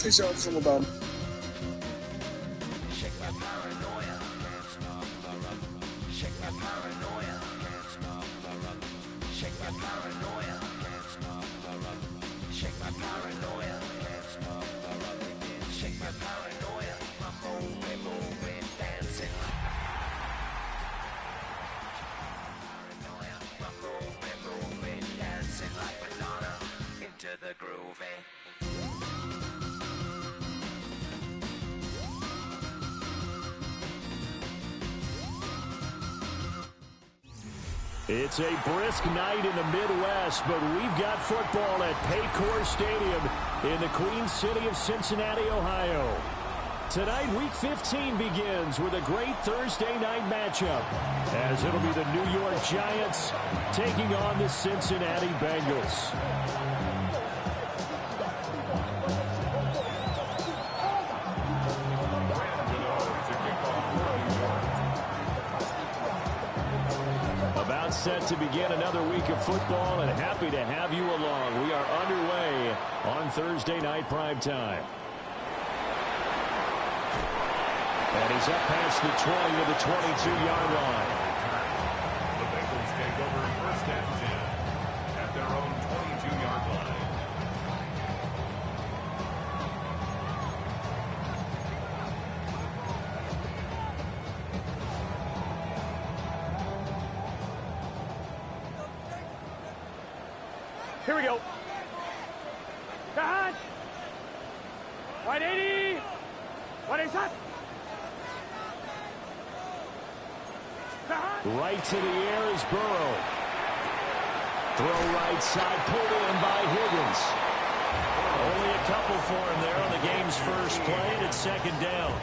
Please tell us something about him. Shake my paranoia, can't stop the rub. Shake my paranoia, can't stop the rub. Shake my paranoia, can't stop the rub. Shake my paranoia, can't stop the rub. Shake my paranoia, I'm moving, dancing. Paranoia, I'm moving, dancing like Madonna into the groove. It's a brisk night in the Midwest, but we've got football at Paycor Stadium in the Queen City of Cincinnati, Ohio. Tonight, Week 15 begins with a great Thursday night matchup, as it'll be the New York Giants taking on the Cincinnati Bengals. Set to begin another week of football, and happy to have you along. We are underway on Thursday night prime time. And he's up past the 20 to the 22-yard line. The Bengals take over first and 10 at their own 22-yard line. Here we go. Cut. 180. What is that? Right to the air is Burrow. Throw right side, pulled in by Higgins. Only a couple for him there on the game's first play, and it's second down.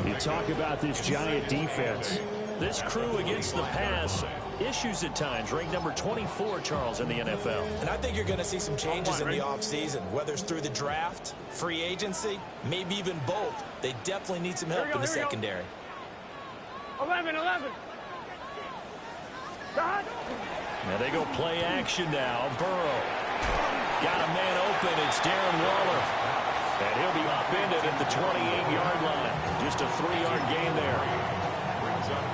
You talk about this Giant defense. This crew against the pass, issues at times, ranked number 24, Charles, in the NFL. And I think you're going to see some changes in the offseason, whether it's through the draft, free agency, maybe even both. They definitely need some help in the secondary. 11. God. Now they go play action now. Burrow. Got a man open. It's Darren Waller. And he'll be upended at the 28-yard line. Just a 3-yard gain there.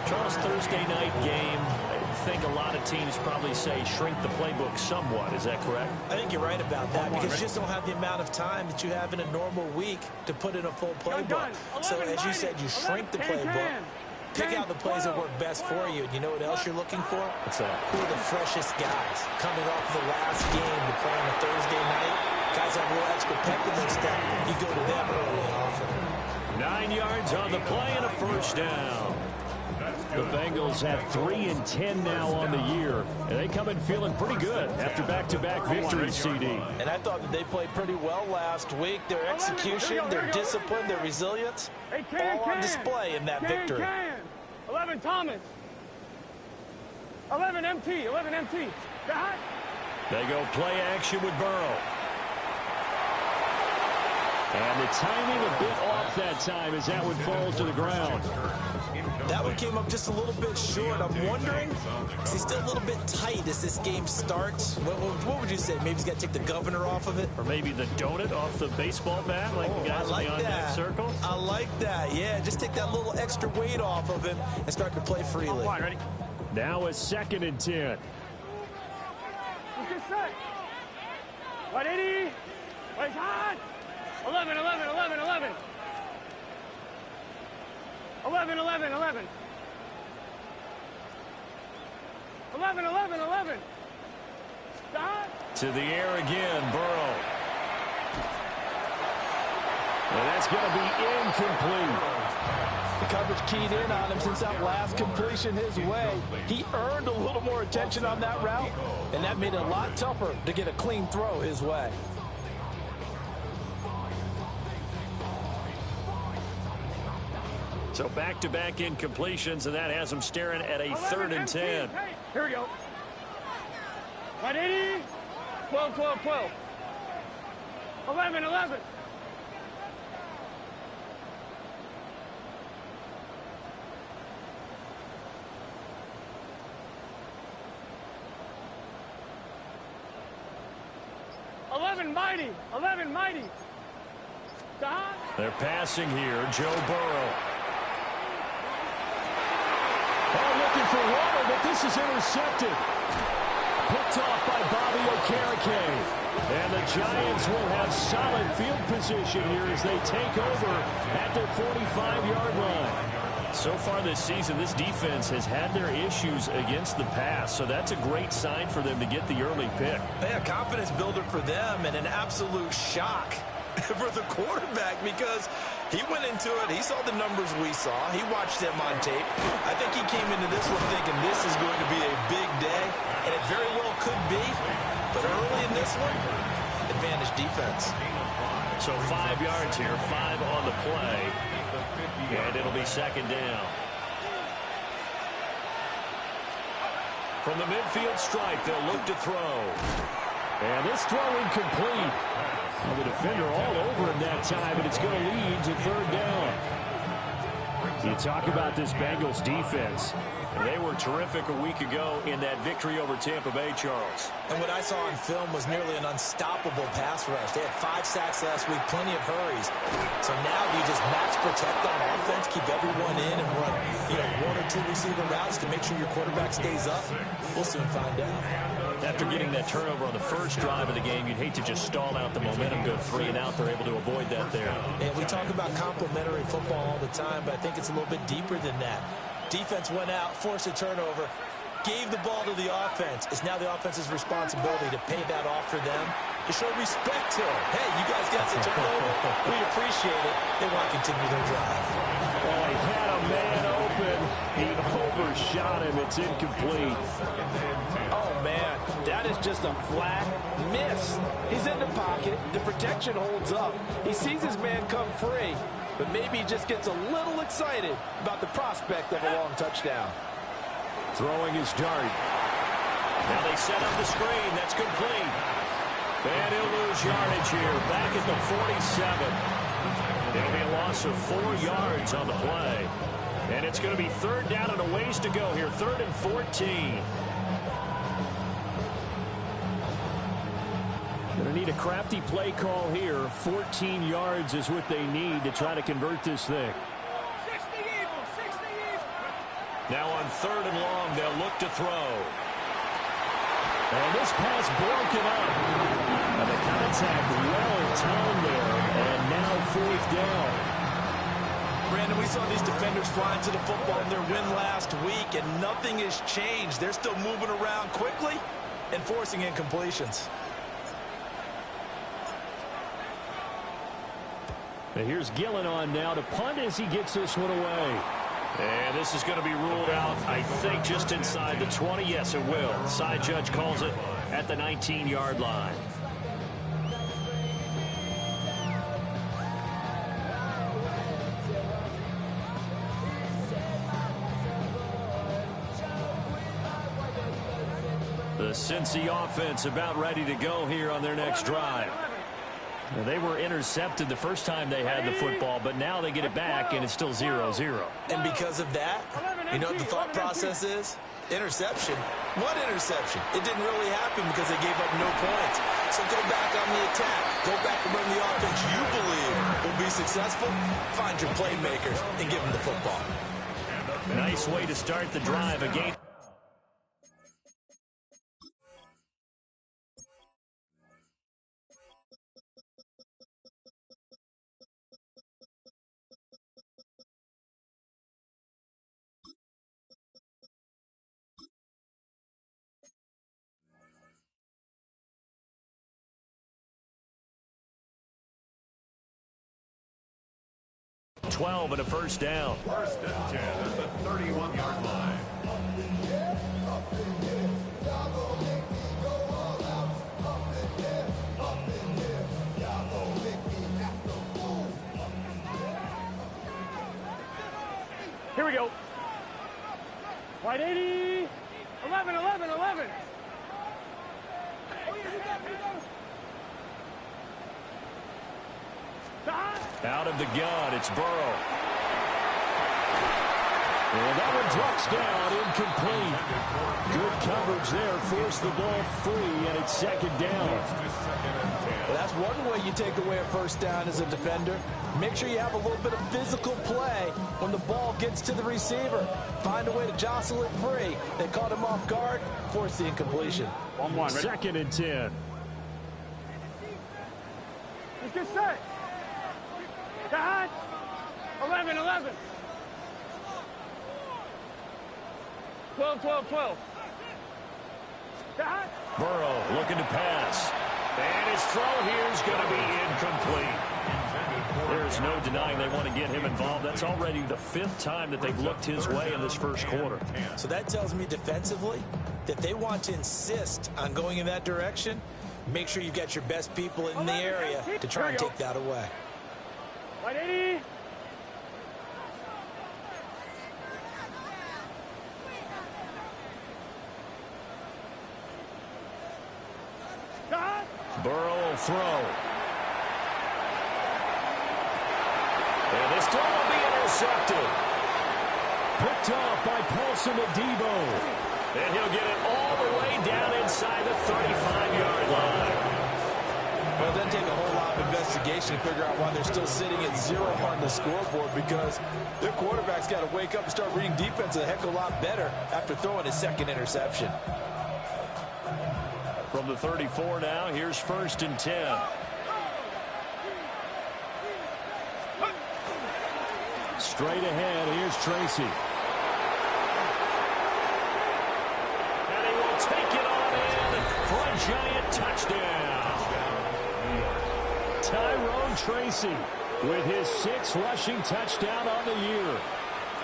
Charles, Thursday night game, I think a lot of teams probably say shrink the playbook somewhat. Is that correct? I think you're right about that because you just don't have the amount of time that you have in a normal week to put in a full playbook. So as you said, you shrink the playbook, pick out the plays that work best for you. And you know what else you're looking for? What's that? Who are the freshest guys coming off the last game to play on a Thursday night? Guys have a little extra pep in their step. You go to them early and often. 9 yards on the play and a first down. The Bengals have 3 and 10 now on the year, and they come in feeling pretty good after back-to-back victories, CD. And I thought that they played pretty well last week. Their execution, their discipline, their resilience, all on display in that victory. 11 Thomas. 11 MT. God. They go play action with Burrow. And the timing a bit off that time as that one falls to the ground. That one came up just a little bit short. I'm wondering, is he still a little bit tight as this game starts? What would you say? Maybe he's got to take the governor off of it? Or maybe the donut off the baseball bat, like the guys in the on-deck circle? I like that. Yeah, just take that little extra weight off of him and start to play freely. Ready? Now a 2nd and 10. Let's get set. 180. Wait, hot. 11. Stop. To the air again, Burrow. And that's going to be incomplete. The coverage keyed in on him since that last completion his way. He earned a little more attention on that route, and that made it a lot tougher to get a clean throw his way. So back-to-back incompletions, and that has them staring at a 3rd and 10. Here we go. 180. 12. 11. 11 mighty. They're passing here. Joe Burrow. Oh, looking for water, but this is intercepted. Picked off by Bobby Okereke. And the Giants will have solid field position here as they take over at their 45-yard line. So far this season, this defense has had their issues against the pass, so that's a great sign for them to get the early pick. Yeah, confidence builder for them and an absolute shock for the quarterback because he went into it. He saw the numbers we saw. He watched them on tape. I think he came into this one thinking this is going to be a big day, and it very well could be. But early in this one, advantage defense. So 5 yards here, 5 on the play, and it'll be second down. From the midfield stripe, they'll look to throw. And this throw incomplete. The defender all over him that time, and it's going to lead to third down. You talk about this Bengals defense. They were terrific a week ago in that victory over Tampa Bay, Charles. And what I saw on film was nearly an unstoppable pass rush. They had 5 sacks last week, plenty of hurries. So now do you just max protect on offense, keep everyone in, and run 1 or 2 receiver routes to make sure your quarterback stays up? We'll soon find out. After getting that turnover on the first drive of the game, you'd hate to just stall out the momentum, go 3 and out. They're able to avoid that there. And we talk about complementary football all the time, but I think it's a little bit deeper than that. Defense went out, forced a turnover, gave the ball to the offense. It's now the offense's responsibility to pay that off for them, to show respect to them. Hey, you guys got the turnover. We appreciate it. They want to continue their drive. Well, he had a man open. He overshot him. It's incomplete. Oh, man, that is just a flat miss. He's in the pocket. The protection holds up. He sees his man come free, but maybe he just gets a little excited about the prospect of a long touchdown. Throwing his dart. Now they set up the screen. That's complete. And he'll lose yardage here. Back at the 47. It'll be a loss of 4 yards on the play. And it's going to be third down and a ways to go here. 3rd and 14. Going to need a crafty play call here. 14 yards is what they need to try to convert this thing. Now on 3rd and long, they'll look to throw. And this pass broken up. And the contact well timed there. And now 4th down. Brandon, we saw these defenders flying to the football in their win last week, and nothing has changed. They're still moving around quickly and forcing incompletions. And here's Gillen on now to punt as he gets this one away. And this is going to be ruled out, I think, just inside the 20. Yes, it will. Side judge calls it at the 19-yard line. The Cincy offense about ready to go here on their next drive. Now, they were intercepted the first time they had the football, but now they get it back, and it's still 0-0. And because of that, you know what the thought process is? Interception. What interception? It didn't really happen because they gave up no points. So go back on the attack. Go back and run the offense you believe will be successful. Find your playmakers and give them the football. Nice way to start the drive again. $12 and a first down. 1st and 10 at the 31-yard line. Here we go. Wide 80. 11, 11, 11. Out of the gun, it's Burrow. And that one drops down, incomplete. Good coverage there, forced the ball free, and it's second down. Well, that's one way you take away a first down as a defender. Make sure you have a little bit of physical play when the ball gets to the receiver. Find a way to jostle it free. They caught him off guard, forced the incompletion. 1-1. Second and 10. Let's get set. Behind. 11. 12. Behind. Burrow looking to pass. And his throw here is going to be incomplete. There's no denying they want to get him involved. That's already the 5th time that they've looked his way in this first quarter. So that tells me defensively that they want to insist on going in that direction. Make sure you've got your best people in the area to try and take that away. Right 80. Burrow will throw. And this throw will be intercepted. Picked off by Paulson Adebo. And he'll get it all the way down inside the 35-yard line. Well, it doesn't take a whole lot of investigation to figure out why they're still sitting at 0 on the scoreboard, because their quarterback's got to wake up and start reading defense a heck of a lot better after throwing his second interception. From the 34 now, here's 1st and 10. Straight ahead, here's Tracy. And he will take it on in for a giant touchdown. Tyrone Tracy with his 6th rushing touchdown on the year.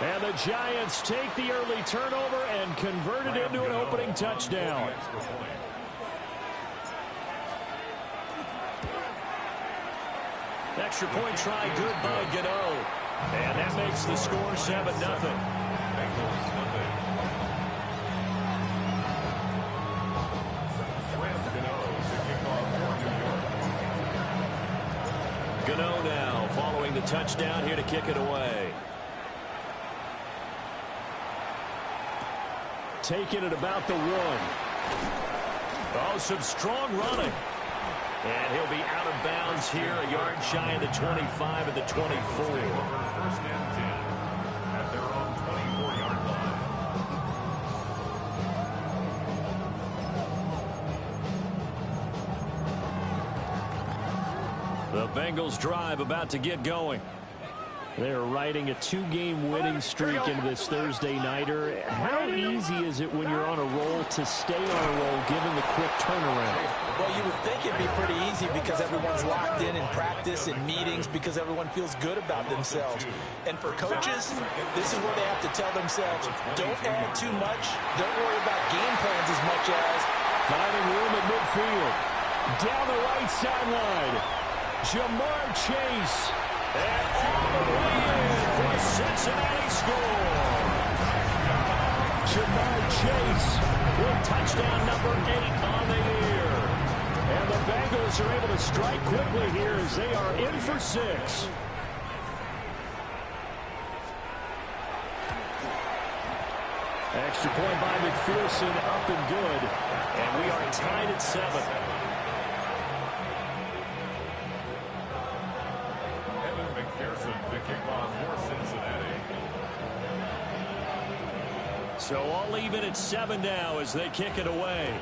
And the Giants take the early turnover and convert it into an opening touchdown. Extra point try good by Gano. And that makes the score 7-0. Gano now following the touchdown here to kick it away. Taking it about the 1. Oh, some strong running. And he'll be out of bounds here, a yard shy of the 25 at the 24. First and 10 at their own 24-yard line. The Bengals drive about to get going. They're riding a 2-game winning streak into this Thursday nighter. How easy is it when you're on a roll to stay on a roll given the quick turnaround? Well, you would think it'd be pretty easy because everyone's locked in practice and meetings, because everyone feels good about themselves. And for coaches, this is where they have to tell themselves, don't add too much. Don't worry about game plans as much as finding room in midfield. Down the right sideline. Jamar Chase. And all the way in for a Cincinnati score. Jamar Chase with touchdown number 8 on the year. And the Bengals are able to strike quickly here as they are in for 6. Extra point by McPherson, up and good. And we are tied at 7. The kickoff for Cincinnati. So all even at 7 now as they kick it away.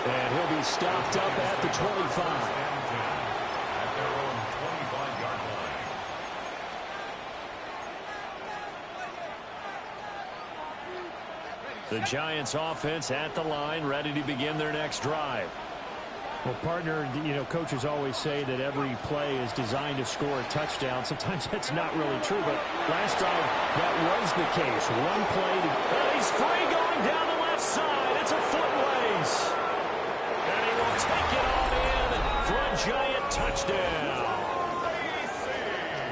And he'll be stopped up at the 25. At their own 25-yard line. The Giants offense at the line, ready to begin their next drive. Well, partner, you know, coaches always say that every play is designed to score a touchdown. Sometimes that's not really true, but last drive, that was the case. One play to... And he's free going down the left side. It's a foot race. And he will take it on in for a giant touchdown.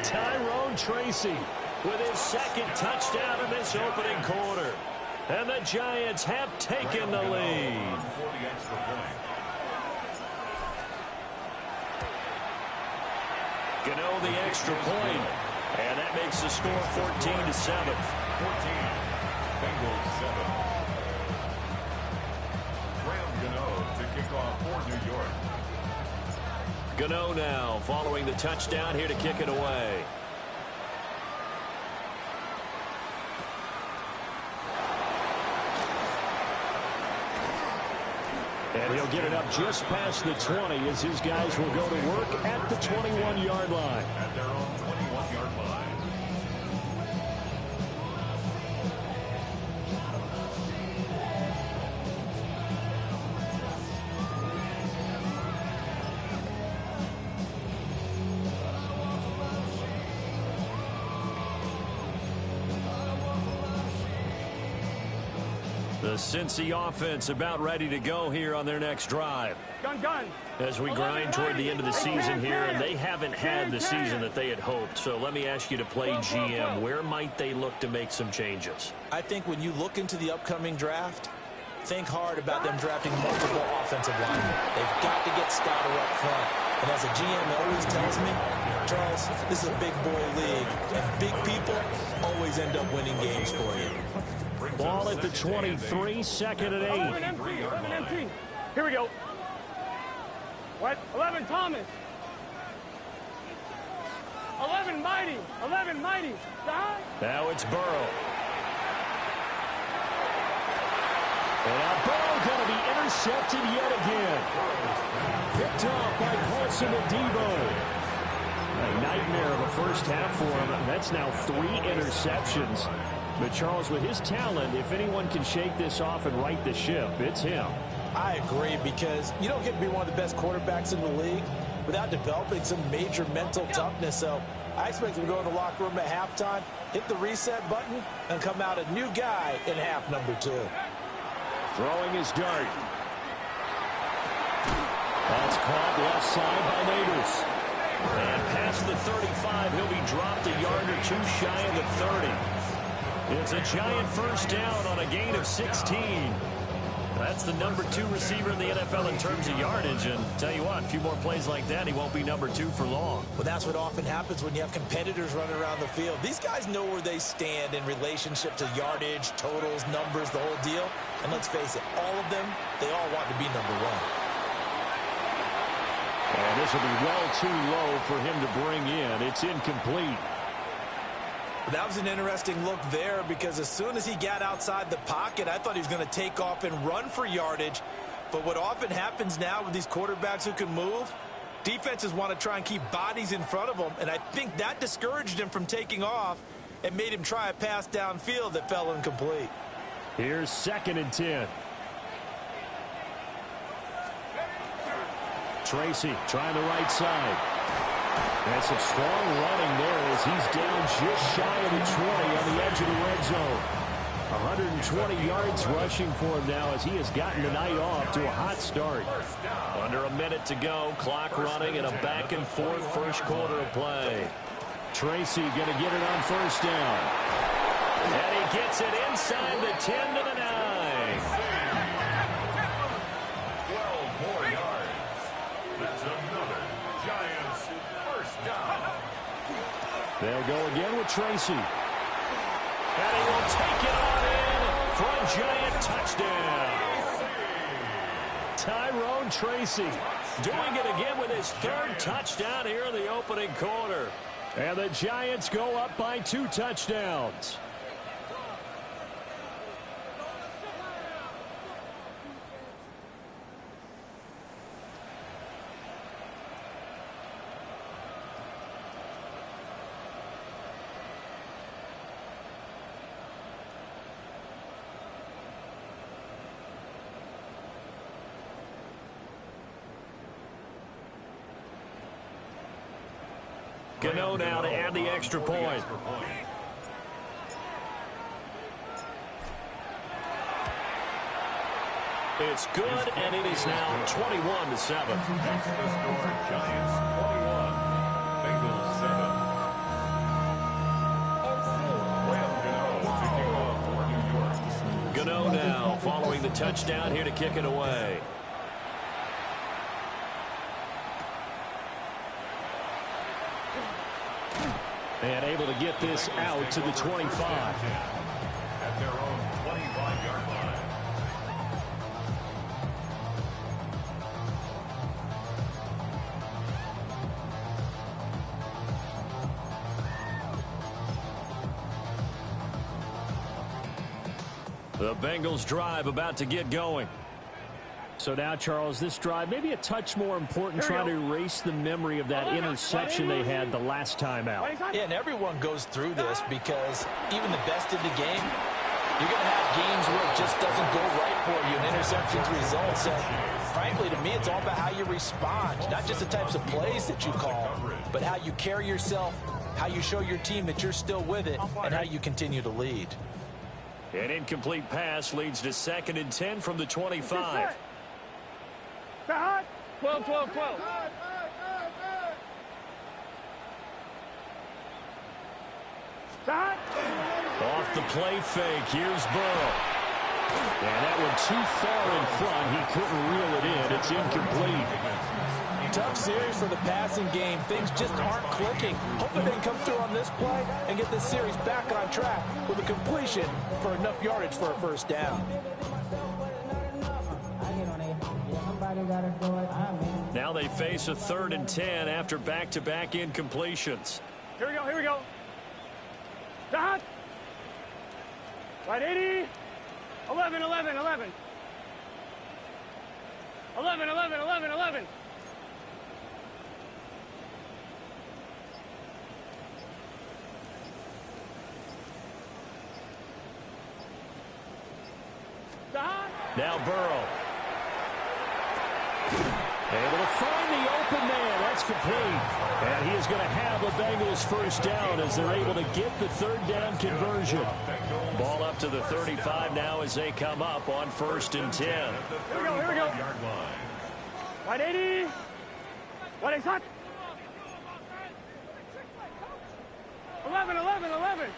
Tyrone Tracy with his 2nd touchdown in this opening quarter. And the Giants have taken the lead. Gano the extra point. And that makes the score 14-7. 14. Bengals 7. Graham Gano to kick off for New York. Gano now following the touchdown here to kick it away. And he'll get it up just past the 20 as his guys will go to work at the 21-yard line. At their own 21-yard line. The Cincy offense about ready to go here on their next drive. Gun. As we grind toward the end of the season here, and they haven't had the season that they had hoped. So let me ask you to play GM. Where might they look to make some changes? I think when you look into the upcoming draft, think hard about them drafting multiple offensive linemen. They've got to get stouter up front. And as a GM always tells me, Charles, this is a big boy league, and big people always end up winning games for you. Ball at the 23, second and 8. 11 empty. Here we go. What? 11 Thomas. 11 Mighty. Now it's Burrow. And now Burrow going to be intercepted yet again. Picked off by Paulson Adebo. A nightmare of a first half for him. That's now 3 interceptions. But Charles, with his talent, if anyone can shake this off and right the ship, it's him. I agree, because you don't get to be one of the best quarterbacks in the league without developing some major mental toughness. So I expect him to go in the locker room at halftime, hit the reset button, and come out a new guy in half number 2. Throwing his dart. That's caught left side by Neighbors. And past the 35, he'll be dropped a yard or 2 shy of the 30. It's a giant first down on a gain of 16. That's the number 2 receiver in the NFL in terms of yardage. And tell you what, a few more plays like that, he won't be number 2 for long. Well, that's what often happens when you have competitors running around the field. These guys know where they stand in relationship to yardage, totals, numbers, the whole deal. And let's face it, all of them, they all want to be number 1. And this will be well too low for him to bring in. It's incomplete. That was an interesting look there, because as soon as he got outside the pocket, I thought he was going to take off and run for yardage. But what often happens now with these quarterbacks who can move, defenses want to try and keep bodies in front of them, and I think that discouraged him from taking off and made him try a pass downfield that fell incomplete. Here's 2nd and 10. Tracy trying the right side. And some strong running there as he's down just shy of the 20 on the edge of the red zone. 120 yards rushing for him now as he has gotten the night off to a hot start. Under a minute to go, clock running, and a back-and-forth first quarter of play. Tracy going to get it on first down. And he gets it inside the 10 to the 9. 12 more yards. That's another Giants first down. They'll go again with Tracy. And he will take it on in for a Giant touchdown. Tyrone Tracy doing it again with his 3rd touchdown here in the opening quarter. And the Giants go up by 2 touchdowns. Gano now to add the extra point. It's good, and it is now 21-7. That's the score. Giants 21, Bengals 7. Gano now following the touchdown here to kick it away. And able to get this out to the 25. At their own 25-yard line. The Bengals drive about to get going. So now, Charles, this drive maybe a touch more important, trying to erase the memory of that interception they had the last time out. Yeah, and everyone goes through this because even the best in the game, you're going to have games where it just doesn't go right for you and interceptions result. So, frankly, to me, it's all about how you respond, not just the types of plays that you call, but how you carry yourself, how you show your team that you're still with it, and how you continue to lead. An incomplete pass leads to 2nd and 10 from the 25. 12, 12, 12. Off the play fake. Here's Burrow. And that one too far in front. He couldn't reel it in. It's incomplete. Tough series for the passing game. Things just aren't clicking. Hoping they can come through on this play and get this series back on track with a completion for enough yardage for a first down. Now they face a 3rd and 10 after back-to-back incompletions. Here we go, here we go. Dot. Right 80. 11, 11, 11. 11, 11, 11, 11. Dot. Now Burrow. Able to find the open man. That's complete. And he is going to have a Bengals first down as they're able to get the 3rd down conversion. Ball up to the 35 now as they come up on 1st and 10. Here we go, here we go. Right 80. What is that? 11, 11, 11.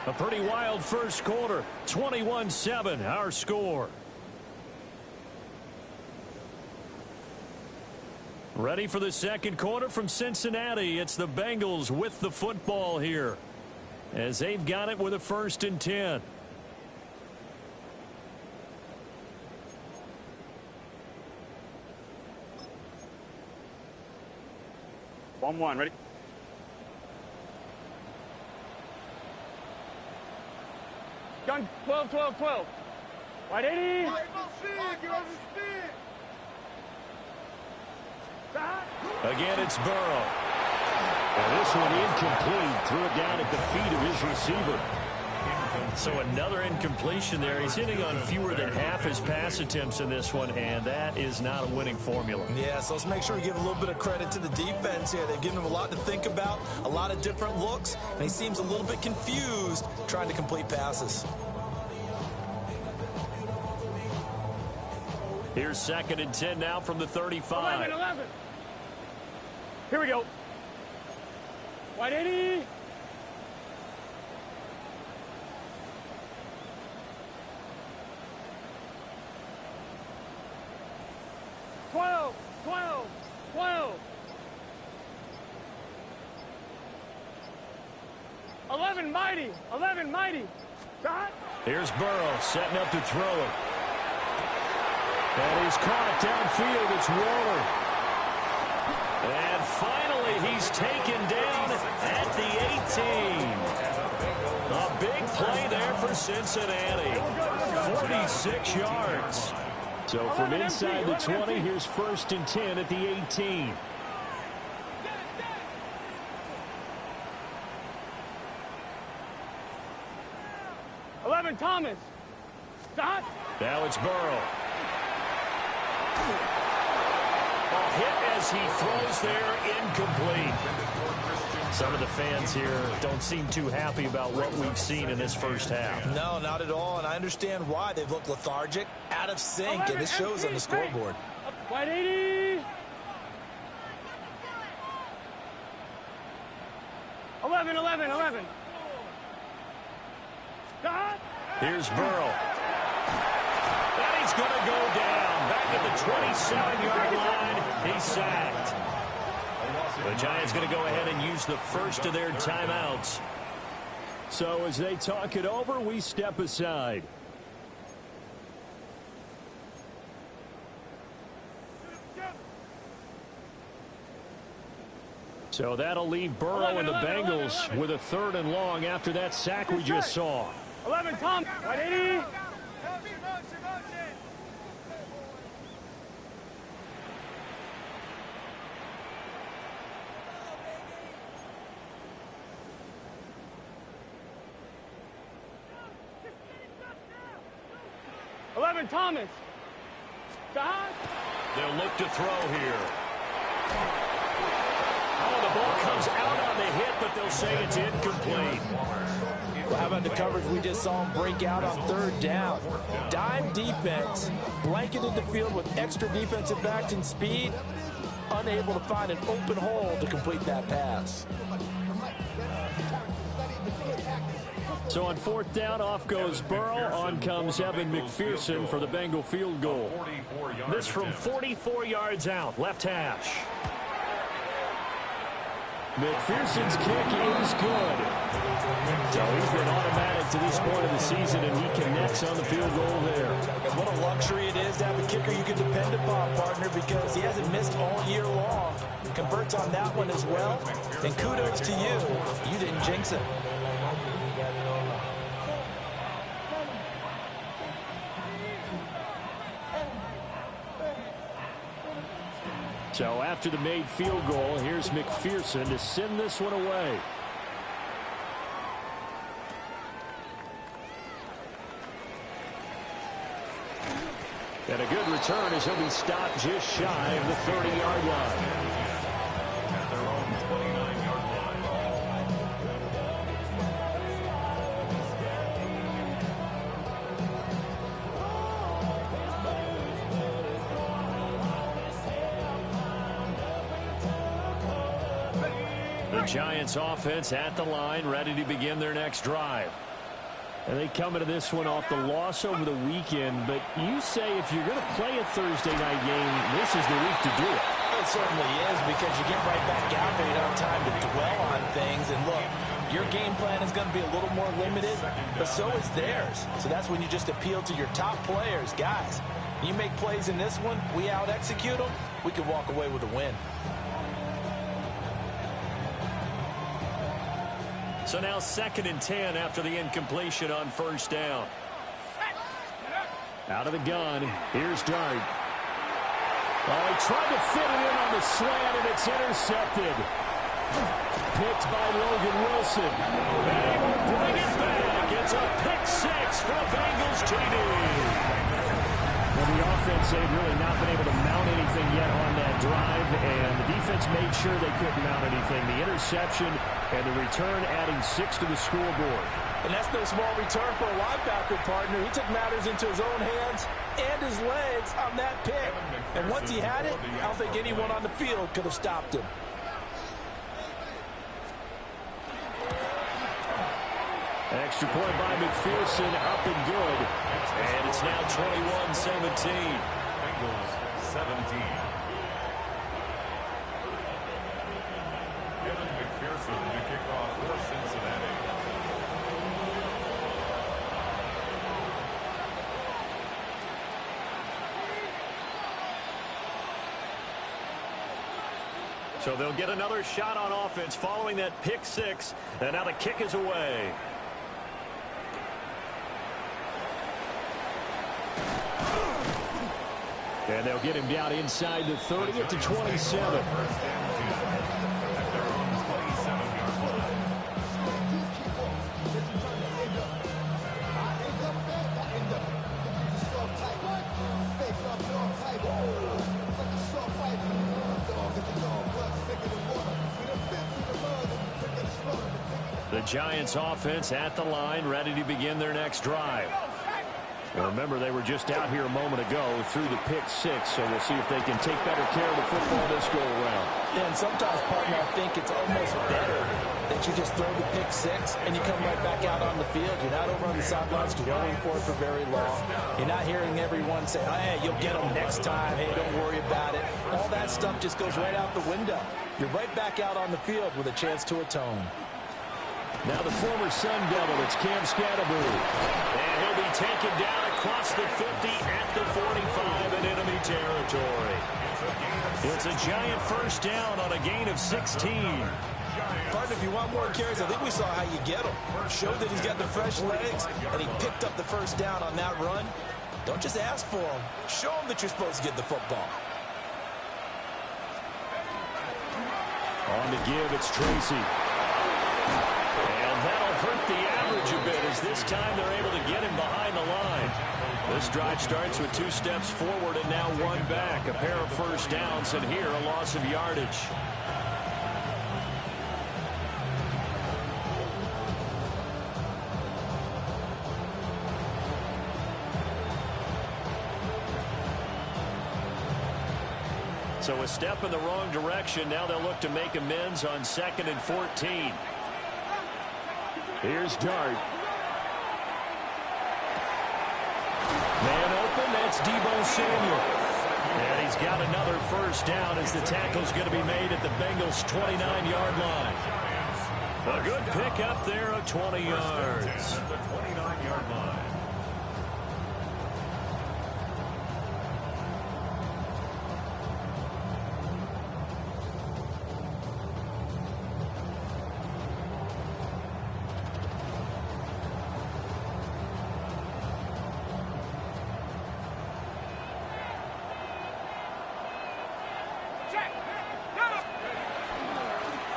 A pretty wild first quarter. 21-7, our score. Ready for the second quarter from Cincinnati. It's the Bengals with the football here, as they've got it with a 1st and 10. One, ready? Gun 12, 12, 12. Right 80. Again, it's Burrow. And this one incomplete. Threw it down at the feet of his receiver. So another incompletion there. He's hitting on fewer than half his pass attempts in this one, and that is not a winning formula. Yeah, so let's make sure we give a little bit of credit to the defense here. They've given him a lot to think about, a lot of different looks, and he seems a little bit confused trying to complete passes. Here's 2nd and 10 now from the 35. 11, 11. Here we go. White 80. Twelve, 11 mighty, 11 mighty. Shot. Here's Burrow setting up to throw it. And he's caught downfield. It's Waller. And finally, he's taken down at the 18. A big play there for Cincinnati. 46 yards. So from inside the 20, here's 1st and 10 at the 18. Thomas. Stop. Now it's Burrow. A hit as he throws there, incomplete. Some of the fans here don't seem too happy about what we've seen in this first half. No, not at all, and I understand why. They've looked lethargic, out of sync, and this shows on the scoreboard. White 80. 11, 11, 11. Stop. Here's Burrow. And he's going to go down. Back at the 27-yard line. He's sacked. The Giants going to go ahead and use the first of their timeouts. So as they talk it over, we step aside. So that'll leave Burrow and the Bengals with a 3rd and long after that sack we just saw. 11, Tom. Right, 80. Thomas. John. They'll look to throw here. Oh, the ball comes out on the hit, but they'll say it's incomplete. Well, how about the coverage we just saw him break out on 3rd down? Dime defense, blanketed the field with extra defensive backs and speed, unable to find an open hole to complete that pass. So on 4th down, off goes Burrow. On comes Evan McPherson for the Bengal field goal. This from 44 yards out, left hash. McPherson's kick is good. So he's been automatic to this point of the season, and he connects on the field goal there. And what a luxury it is to have a kicker you can depend upon, partner, because he hasn't missed all year long. Converts on that one as well. And kudos to you. You didn't jinx it. So after the made field goal, here's McPherson to send this one away. And a good return as he'll be stopped just shy of the 30-yard line. At their own 29-yard line. The Giants offense at the line, ready to begin their next drive. And they come into this one off the loss over the weekend, but you say if you're going to play a Thursday night game, this is the week to do it. It certainly is, because you get right back out there. You don't have time to dwell on things. And look, your game plan is going to be a little more limited, but so is theirs. So that's when you just appeal to your top players. Guys, you make plays in this one, we out-execute them, we can walk away with a win. So now 2nd and 10 after the incompletion on 1st down. Out of the gun, here's Dart. Oh, he tried to fit it in on the slant, and it's intercepted. Picked by Logan Wilson. They will bring it back. It's a pick 6 for Bengals TD. Well, the offense, they've really not been able to mount anything yet on that drive, and the defense made sure they couldn't mount anything. The interception and the return adding 6 to the scoreboard. And that's no small return for a linebacker, partner. He took matters into his own hands and his legs on that pick. And once he had it, I don't think anyone on the field could have stopped him. An extra point by McPherson, up and good. And it's now 21-17. Bengals 17. Evan McPherson to kick off for Cincinnati. So they'll get another shot on offense following that pick 6. And now the kick is away. And they'll get him down inside the 30 at the 27. The Giants offense at the line, ready to begin their next drive. Well, remember, they were just out here a moment ago through the pick six, so we'll see if they can take better care of the football this go-around. Yeah, and sometimes, partner, I think it's almost better that you just throw the pick six and you come right back out on the field. You're not over on the sidelines dwelling for it for very long. You're not hearing everyone say, oh, hey, you'll get them next time. Hey, don't worry about it. All that stuff just goes right out the window. You're right back out on the field with a chance to atone. Now the former Sun Devil, it's Cam Scatterbury. And he'll be taken down across the 50 at the 45 in enemy territory. It's a giant first down on a gain of 16. Partner, if you want more carries, I think we saw how you get him. Showed that he's got the fresh legs, and he picked up the first down on that run. Don't just ask for him. Show him that you're supposed to get the football. On to give, it's Tracy. And that'll hurt the average a bit as this time they're able to get him behind the line. This drive starts with 2 steps forward and now 1 back. A pair of first downs, and here a loss of yardage. So a step in the wrong direction. Now they'll look to make amends on 2nd and 14. Here's Dart. Man open, that's Deebo Samuel. And he's got another first down as the tackle's going to be made at the Bengals' 29-yard line. A good pickup there of 20 yards. At the 29-yard line.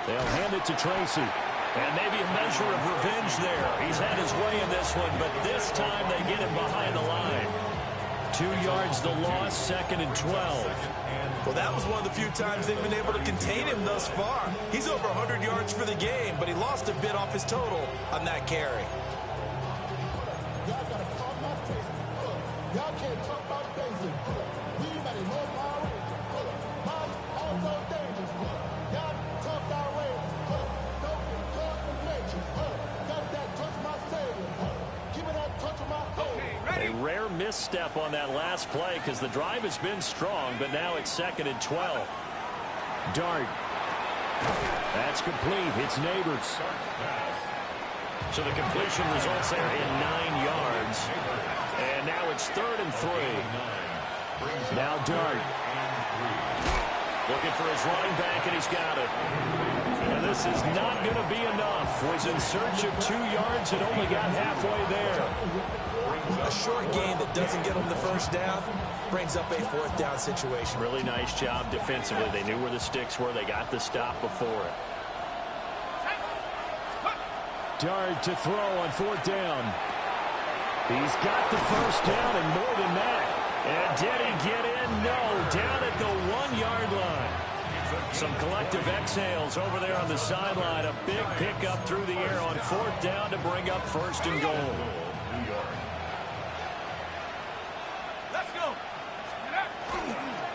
They'll hand it to Tracy. And maybe a measure of revenge there. He's had his way in this one, but this time they get him behind the line. 2 yards the loss, 2nd and 12. Well, that was one of the few times they've been able to contain him thus far. He's over 100 yards for the game, but he lost a bit off his total on that carry. Y'all can't talk about basic. We better know power. Mom also dangerous. Y'all talk our way. Don't talk from nature. Got that touch my savior. Keep it that touch of my A rare misstep on that last play because the drive has been strong, but now it's 2nd and 12. Dart. That's complete. It's Neighbors. So the completion results there in 9 yards. And now it's 3rd and 3. Now Dart. Looking for his running back, and he's got it. And this is not going to be enough. Was in search of 2 yards and only got halfway there. A short gain that doesn't get them the first down brings up a 4th down situation. Really nice job defensively. They knew where the sticks were. They got the stop before it. Dart to throw on 4th down. He's got the first down and more than that. And did he get in? No. Down at the 1-yard line. Some collective exhales over there on the sideline. A big pickup through the air on 4th down to bring up 1st and goal. Let's go.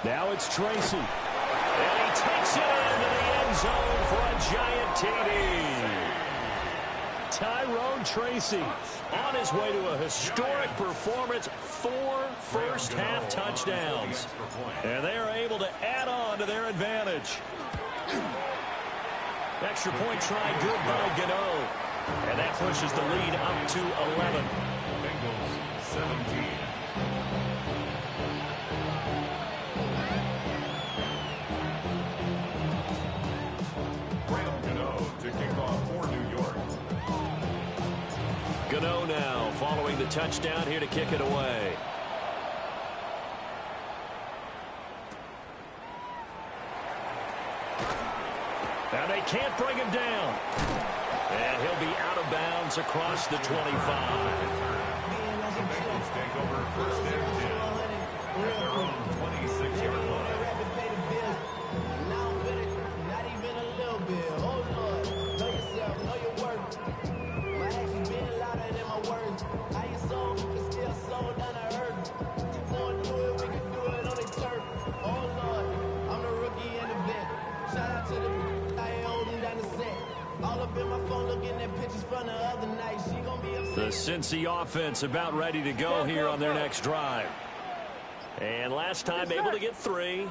Now it's Tracy. And he takes it into the end zone for a giant TD. Tyrone Tracy on his way to a historic performance, 4 first-half touchdowns. And they are able to add on to their advantage. Extra point try good by Gano. And that pushes the lead up to 11. Bengals 17. To kick off for New York. Gano now following the touchdown here to kick it away. Now they can't bring him down. And he'll be out of bounds across the 25. The Bengals take over 1st and 10 at their own 26-yard line. My actions been louder than my words. I ain't sold, but still sold down. Cincy offense about ready to go here on their next drive. And last time able to get 3.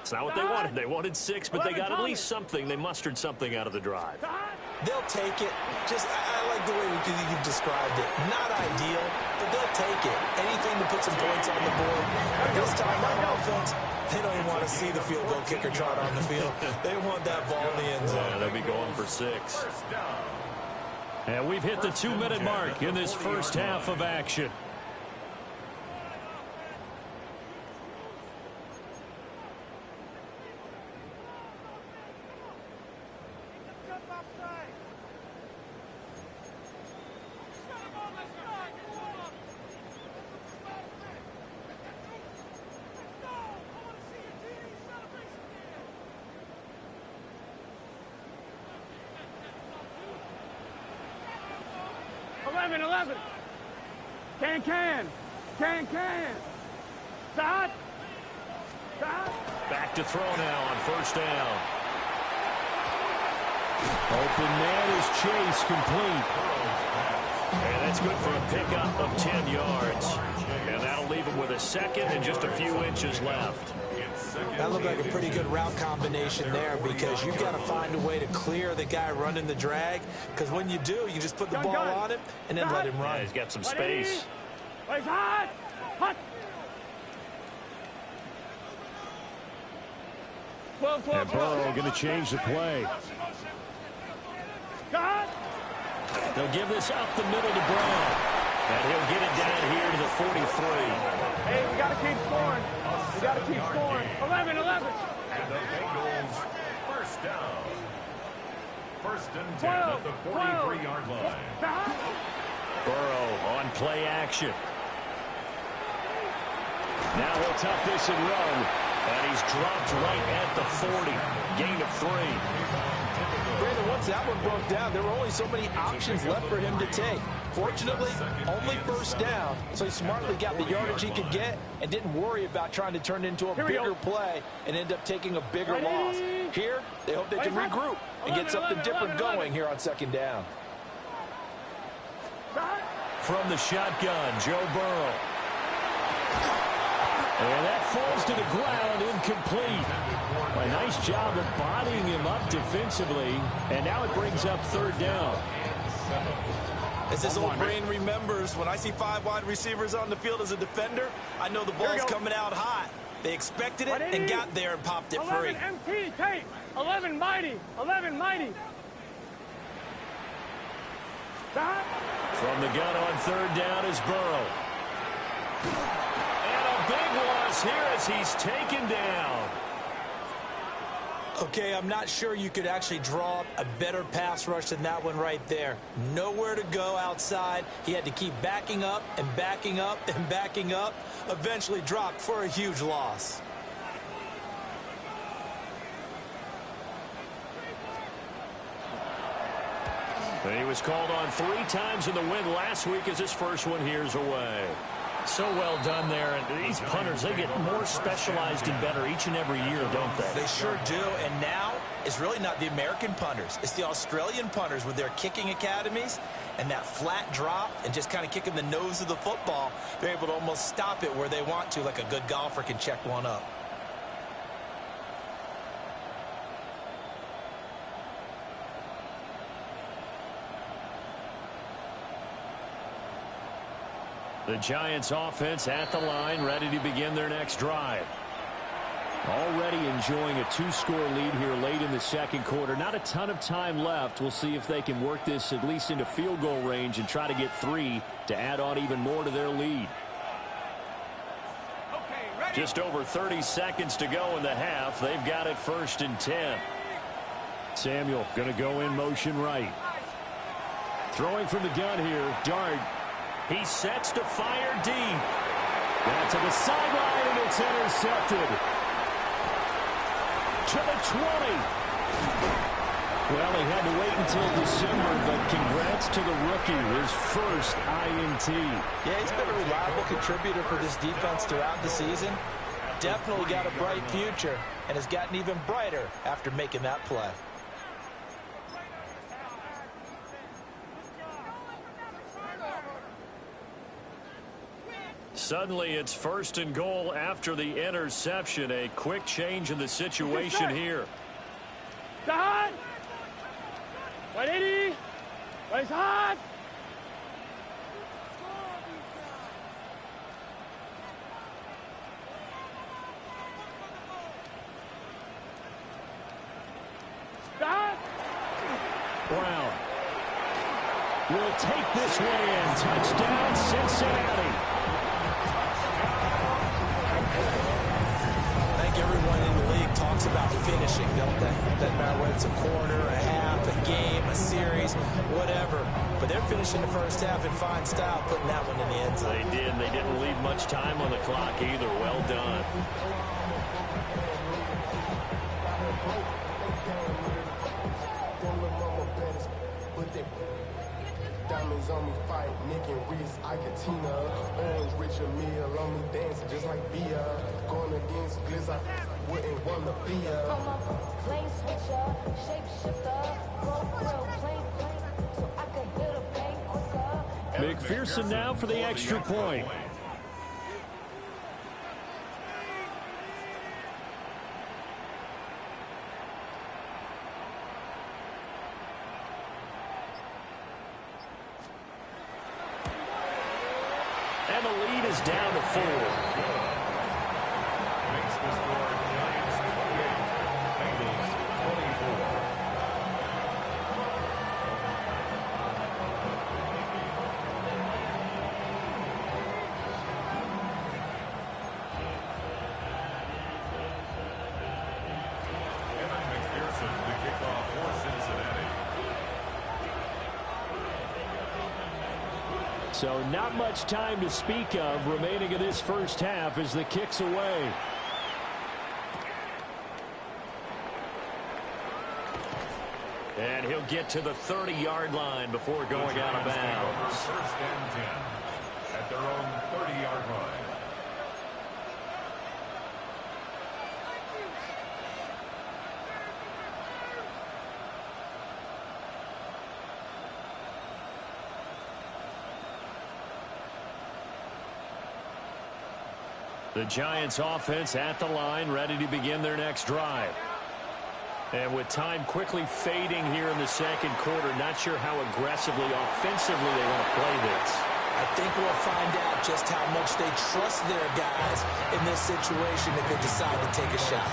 It's not what they wanted. They wanted 6, but they got at least something. They mustered something out of the drive. They'll take it. I like the way you've described it. Not ideal, but they'll take it. Anything to put some points on the board. This time on offense, they don't even want to see the field goal kicker trot on the field. They want that ball in the end zone. Yeah, they'll be going for 6. And we've hit the 2-minute mark in this first half of action. Can. Stop. Back to throw now on first down. Open man is chase complete. And that's good for a pickup of 10 yards. And that'll leave him with a second and just a few inches left. That looked like a pretty good route combination there because you've got to find a way to clear the guy running the drag. Because when you do, you just put the ball on him and then let him run. Yeah, he's got some space. Hot. And Burrow going to change the play. They'll give this up the middle to Brown. And he'll get it down here to the 43. Hey, we got to keep scoring. 11. And the Bengals first down. First and 10 at the 43-yard line. Burrow on play action. Now he'll tuck this and run. And he's dropped right at the 40. Gain of 3. Brandon, once that one broke down, there were only so many options left for him to take. Fortunately, only first down, so he smartly got the yardage he could get and didn't worry about trying to turn it into a bigger play and end up taking a bigger loss. Here, they hope they can regroup and get something different going here on second down. From the shotgun, Joe Burrow. And that falls to the ground, incomplete. A nice job of bodying him up defensively, and now it brings up third down. As this old brain remembers, when I see 5 wide receivers on the field as a defender, I know the ball's coming out hot. They expected it and got there and popped it free. 11 MT, tape. 11 mighty. From the gun on third down is Burrow. And a big loss here as he's taken down. Okay, I'm not sure you could actually draw up a better pass rush than that one right there. Nowhere to go outside. He had to keep backing up and backing up and backing up. Eventually dropped for a huge loss. And he was called on 3 times in the win last week as his first one here's away. So well done there. And these punters, they get more specialized and better each and every year, don't they? They sure do. And now it's really not the American punters. It's the Australian punters with their kicking academies and that flat drop and just kind of kicking the nose of the football. They're able to almost stop it where they want to, like a good golfer can check one up. The Giants offense at the line, ready to begin their next drive. Already enjoying a 2-score lead here late in the second quarter. Not a ton of time left. We'll see if they can work this at least into field goal range and try to get 3 to add on even more to their lead. Just over 30 seconds to go in the half. They've got it 1st and 10. Samuel going to go in motion right. Throwing from the gun here, Dart. He sets to fire deep. Down to the sideline, and it's intercepted. To the 20. Well, he had to wait until December, but congrats to the rookie, his first INT. Yeah, he's been a reliable contributor for this defense throughout the season. Definitely got a bright future, and has gotten even brighter after making that play. Suddenly it's 1st and goal after the interception. A quick change in the situation here. Hot. 180. Race hot. Brown will take this one in. Touchdown, Cincinnati. I think everyone in the league talks about finishing, don't they? Doesn't matter whether it's a quarter, a half, a game, a series, whatever. But they're finishing the first half in fine style, putting that one in the end zone. They did. They didn't leave much time on the clock either. Well done. Diamonds on me, fight, Nick and Reese, Iketina, Orange Richard Mill on me, dancing just like Bia. Going against Gliss, I wouldn't want to be a lane switcher, shape shifter, go real plain, so I could hit a bank quicker. McPherson now for the extra point. And the lead is down to 4. Makes the score Giants 28, Bengals 24. Evan McPherson, the kickoff for Cincinnati. So not much time to speak of remaining in this first half as the kick's away. And he'll get to the 30-yard line before going out of bounds. 1st and 10 at their own 30-yard line. The Giants offense at the line, ready to begin their next drive. And with time quickly fading here in the second quarter, not sure how aggressively, offensively they want to play this. I think we'll find out just how much they trust their guys in this situation if they decide to take a shot.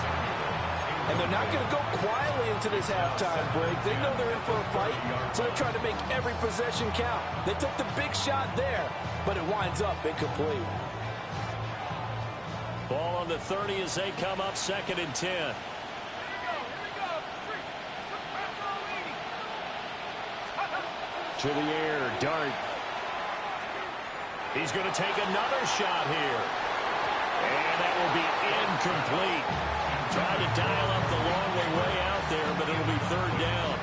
And they're not going to go quietly into this halftime break. They know they're in for a fight, so they're trying to make every possession count. They took the big shot there, but it winds up incomplete. Ball on the 30 as they come up 2nd and 10. To the air, Dart. He's going to take another shot here. And that will be incomplete. Tried to dial up the long way out there, but it'll be 3rd down.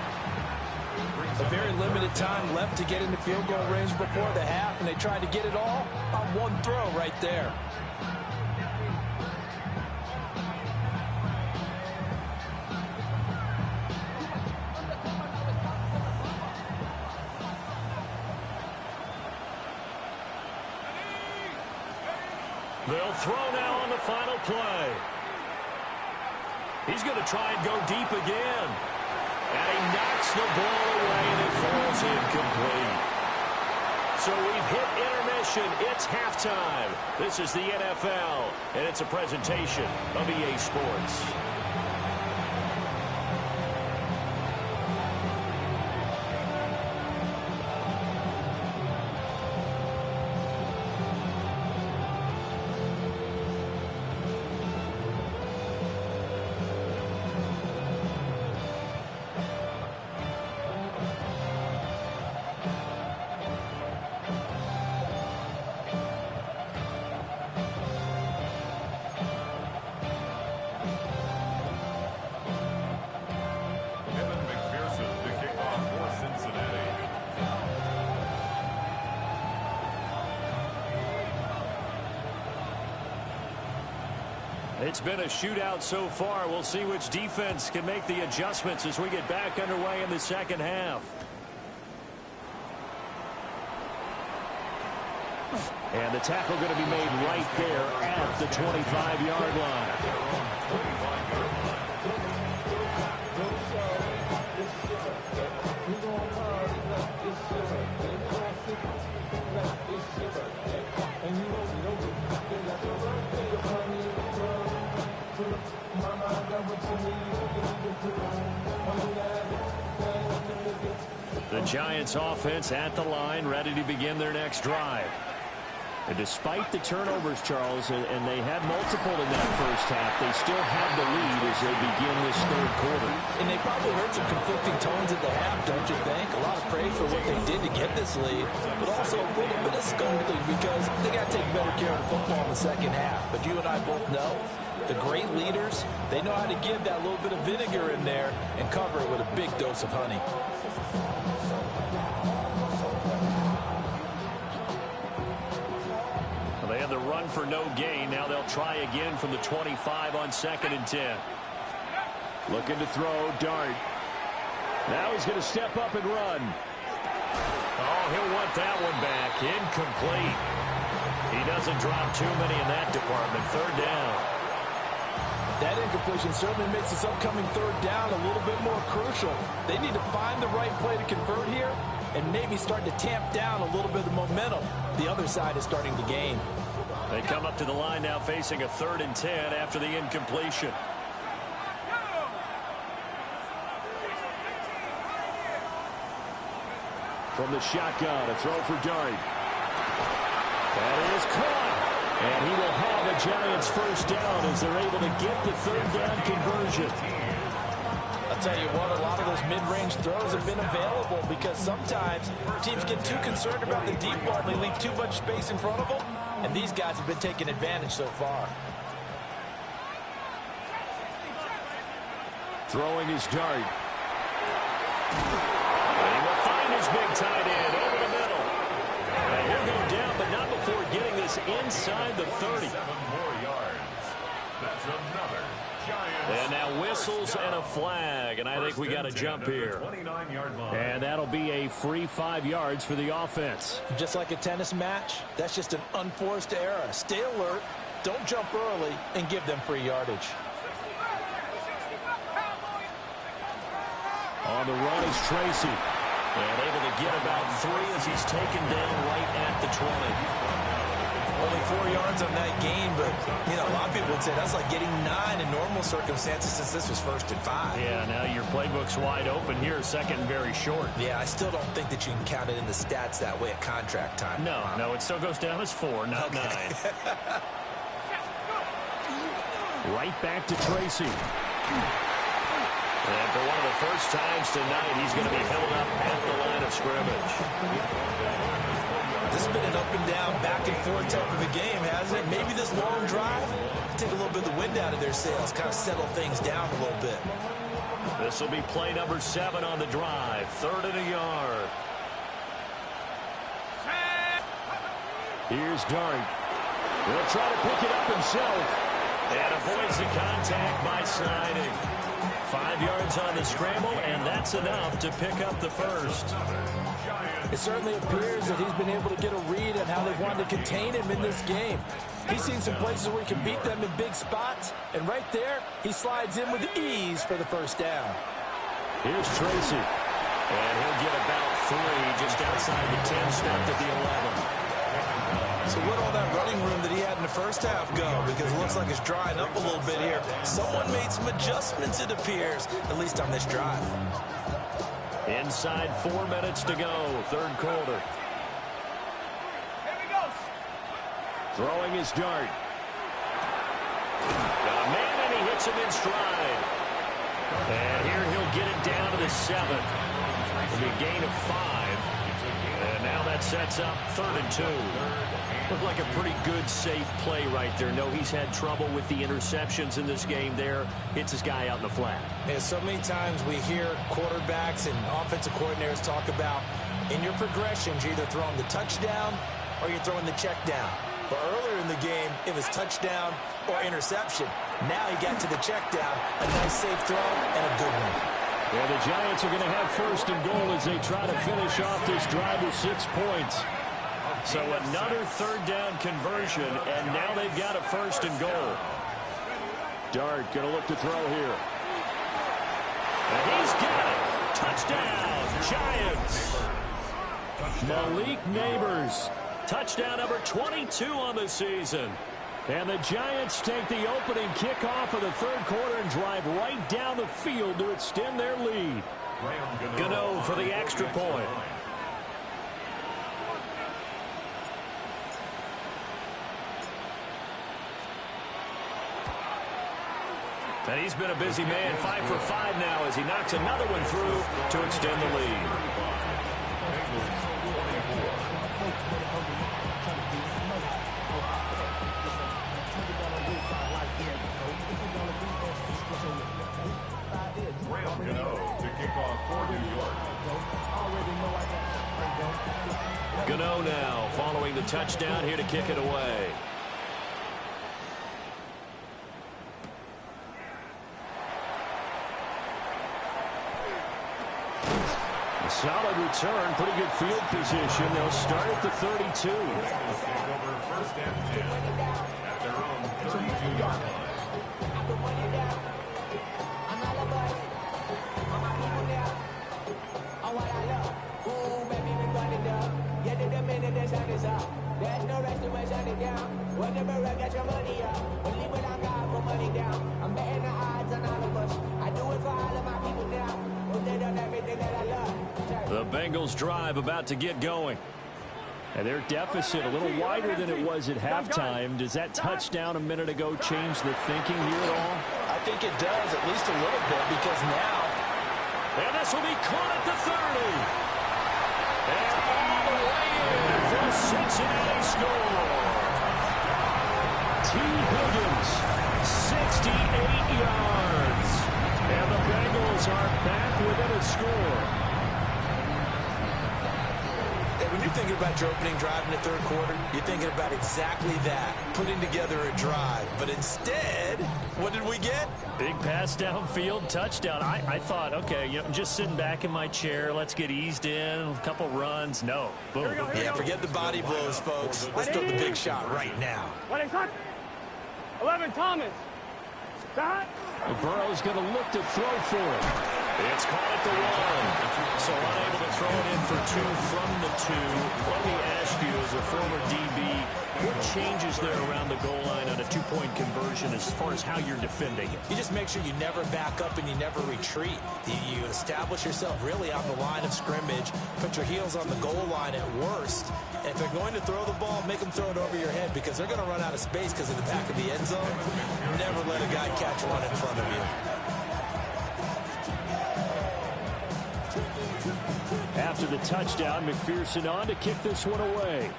A very limited time left to get into field goal range before the half, and they tried to get it all on one throw right there. They'll throw now on the final play. He's going to try and go deep again. And he knocks the ball away, and it falls incomplete. So we've hit intermission. It's halftime. This is the NFL, and it's a presentation of EA Sports. Evan McPherson, the kickoff for Cincinnati. It's been a shootout so far. We'll see which defense can make the adjustments as we get back underway in the second half. And the tackle going to be made right there at the 25-yard line. The Giants offense at the line, ready to begin their next drive. And despite the turnovers, Charles, and they had multiple in that first half, they still have the lead as they begin this third quarter. And they probably heard some conflicting tones at the half, don't you think? A lot of praise for what they did to get this lead, but also a little bit of scolding because they got to take better care of the football in the second half. But you and I both know the great leaders, they know how to give that little bit of vinegar in there and cover it with a big dose of honey. They had the run for no gain. Now they'll try again from the 25 on 2nd and 10. Looking to throw, Dart. Now he's going to step up and run. Oh, he'll want that one back. Incomplete. He doesn't drop too many in that department. 3rd down. That incompletion certainly makes this upcoming 3rd down a little bit more crucial. They need to find the right play to convert here and maybe start to tamp down a little bit of momentum the other side is starting to gain. They come up to the line now facing a 3rd and 10 after the incompletion. From the shotgun, a throw for Dart. That is caught. And he will have the Giants' first down as they're able to get the 3rd down conversion. I'll tell you what, a lot of those mid-range throws have been available because sometimes teams get too concerned about the deep ball and they leave too much space in front of them, and these guys have been taking advantage so far. Throwing his Dart. And he will find his big tight end over the middle. And he'll go down, but not before getting this inside the 30. 7 more yards. That's another Giants. And now whistles and a flag, and I think we got to jump here. And that'll be a free 5 yards for the offense. Just like a tennis match, that's just an unforced error. Stay alert, don't jump early, and give them free yardage. On the run is Tracy. And able to get about 3 as he's taken down right at the 20. Only 4 yards on that gain, but, you know, a lot of people would say that's like getting 9 in normal circumstances since this was 1st and 5. Yeah, now your playbook's wide open here, 2nd and very short. Yeah, I still don't think that you can count it in the stats that way at contract time. No, it still goes down as 4, not 9. Right back to Tracy. And for one of the first times tonight, he's going to be held up at the line of scrimmage. This has been an up and down, back and forth type of a game, hasn't it? Maybe this long drive, take a little bit of the wind out of their sails, kind of settle things down a little bit. This will be play number 7 on the drive. 3rd and a yard. Here's Dart. He'll try to pick it up himself. And avoids the contact by sliding. 5 yards on the scramble, and that's enough to pick up the first. It certainly appears that he's been able to get a read on how they've wanted to contain him in this game. He's seen some places where he can beat them in big spots, and right there, he slides in with ease for the first down. Here's Tracy, and he'll get about 3 just outside the 10, stepped at the 11. So where'd all that running room that he had in the first half go? Because it looks like it's drying up a little bit here. Someone made some adjustments, it appears, at least on this drive. Inside 4 minutes to go, 3rd quarter. Throwing his Dart. Got a man, and he hits him in stride. And here he'll get it down to the 7. It'll be a gain of 5. And now that sets up 3rd and 2. Looked like a pretty good, safe play right there. No, he's had trouble with the interceptions in this game there. Hits his guy out in the flat. Yeah, so many times we hear quarterbacks and offensive coordinators talk about in your progressions, you're either throwing the touchdown or you're throwing the check down. But earlier in the game, it was touchdown or interception. Now he got to the check down, a nice safe throw, and a good one. Yeah, the Giants are going to have 1st and goal as they try to finish off this drive with 6 points. So another third down conversion, and now they've got a 1st and goal. Dart going to look to throw here. And he's got it. Touchdown, Giants. Malik Neighbors, touchdown number 22 on the season. And the Giants take the opening kickoff of the 3rd quarter and drive right down the field to extend their lead. Gano for the extra point. And he's been a busy man, 5 for 5 now as he knocks another one through to extend the lead. To kick off for New York. Gano now following the touchdown here to kick it away. A solid return, pretty good field position. They'll start at the 32. Over 1st and 10 at their own 32-yard line. There's no rest to my shut it down. Whatever I get your money up. Believe what I got, put money down. I'm betting the odds on all of us. I do it for all of my people now. Well, they done everything that I love. The Bengals drive about to get going. And their deficit a little wider than it was at halftime. Does that touchdown a minute ago change the thinking here at all? I think it does, at least a little bit, because now. And this will be caught at the 30. And all the way in for a Cincinnati score. T. Higgins, 68 yards. And the Bengals are back within a score. When you're thinking about your opening drive in the 3rd quarter, you're thinking about exactly that, putting together a drive. But instead, what did we get? Big pass downfield, touchdown. I thought, okay, I'm just sitting back in my chair. Let's get eased in, a couple runs. No, boom. Yeah, forget the body blows, folks. Let's throw the big shot right now. 11, Thomas. Burrow's going to look to throw for it. It's caught at the 1. So unable to throw it in for 2 from the 2. Let me ask you, as a former DB, what changes there around the goal line on a 2-point conversion as far as how you're defending? You just make sure you never back up and you never retreat. You establish yourself really on the line of scrimmage, put your heels on the goal line at worst, and if they're going to throw the ball, make them throw it over your head because they're going to run out of space because of the back of the end zone. Never let a guy catch one in front of you. After the touchdown, McPherson on to kick this one away.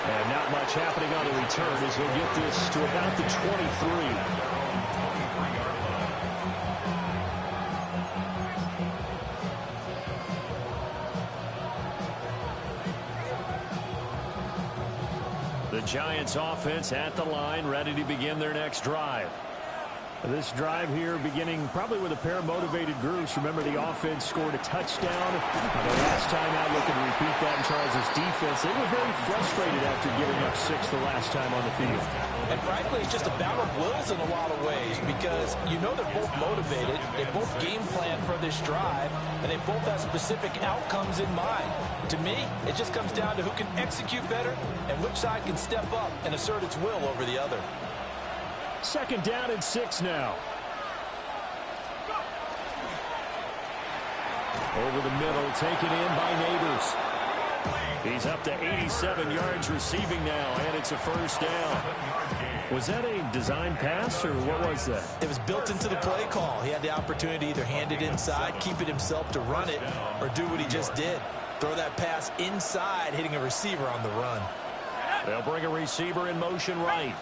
And not much happening on the return as he'll get this to about the 23. The Giants offense at the line, ready to begin their next drive. This drive here beginning probably with a pair of motivated groups. Remember, the offense scored a touchdown. The last time out, looking to repeat that in Charles' defense. They were very frustrated after giving up 6 the last time on the field. And frankly, it's just a battle of wills in a lot of ways because you know they're both motivated. They both game plan for this drive, and they both have specific outcomes in mind. To me, it just comes down to who can execute better and which side can step up and assert its will over the other. 2nd down and 6 now. Over the middle, taken in by Neighbors. He's up to 87 yards receiving now, and it's a 1st down. Was that a design pass, or what was that? It was built into the play call. He had the opportunity to either hand it inside, keep it himself to run it, or do what he just did. Throw that pass inside, hitting a receiver on the run. They'll bring a receiver in motion right.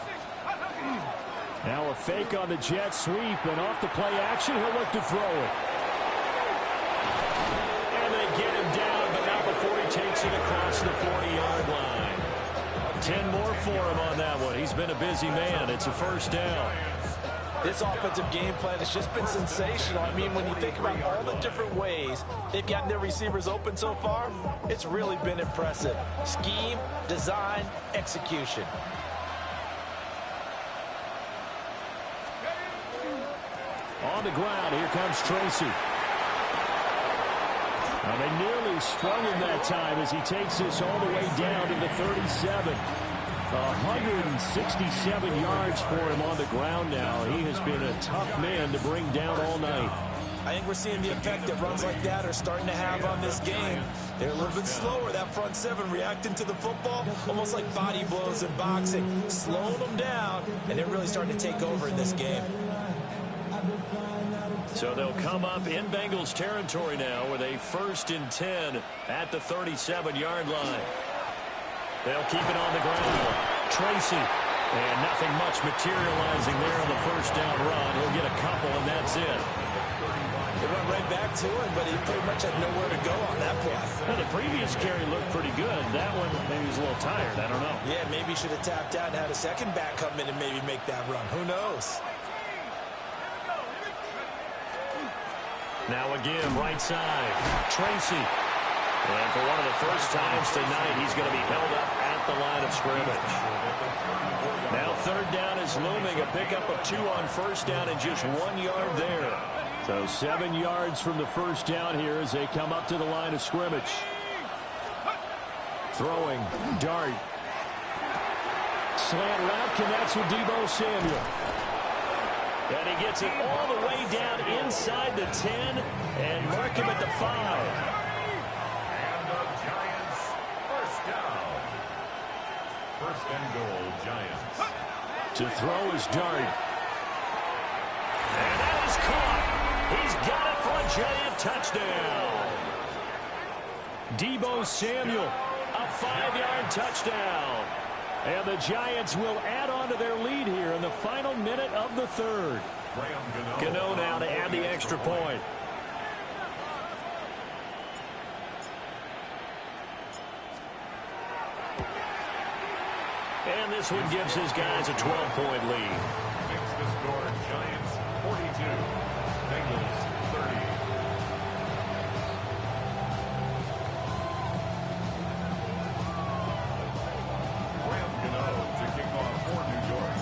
Now a fake on the jet sweep, and off the play action, he'll look to throw it. And they get him down, but not before he takes it across the 40-yard line. 10 more for him on that one. He's been a busy man. It's a 1st down. This offensive game plan has just been sensational. I mean, when you think about all the different ways they've gotten their receivers open so far, it's really been impressive. Scheme, design, execution. On the ground, here comes Tracy. Now they nearly sprung him that time as he takes this all the way down to the 37. 167 yards for him on the ground now. He has been a tough man to bring down all night. I think we're seeing the effect that runs like that are starting to have on this game. They're a little bit slower, that front seven, reacting to the football, almost like body blows in boxing, slowing them down, and they're really starting to take over in this game. So they'll come up in Bengals territory now with a 1st and 10 at the 37-yard line. They'll keep it on the ground. Tracy. And nothing much materializing there on the first down run. He'll get a couple, and that's it. They went right back to him, but he pretty much had nowhere to go on that play. Well, the previous carry looked pretty good. That one, maybe he was a little tired. I don't know. Yeah, maybe he should have tapped out and had a second back come in and maybe make that run. Who knows? Now again, right side. Tracy. And for one of the first times tonight, he's going to be held up at the line of scrimmage. Now 3rd down is looming. A pickup of 2 on 1st down and just 1 yard there. So 7 yards from the first down here as they come up to the line of scrimmage. Throwing. Dart. Slant route connects with Deebo Samuel. And he gets it all the way down inside the 10 and mark him at the 5. First and goal, Giants. To throw is Dart. And that is caught. He's got it for a Giant touchdown. Deebo Samuel, a 5-yard touchdown. And the Giants will add on to their lead here in the final minute of the 3rd. Gano now to add the extra point. And this one gives his guys a 12-point lead. Makes the score Giants 42, Bengals 30. Graham Gano to kick off for New York.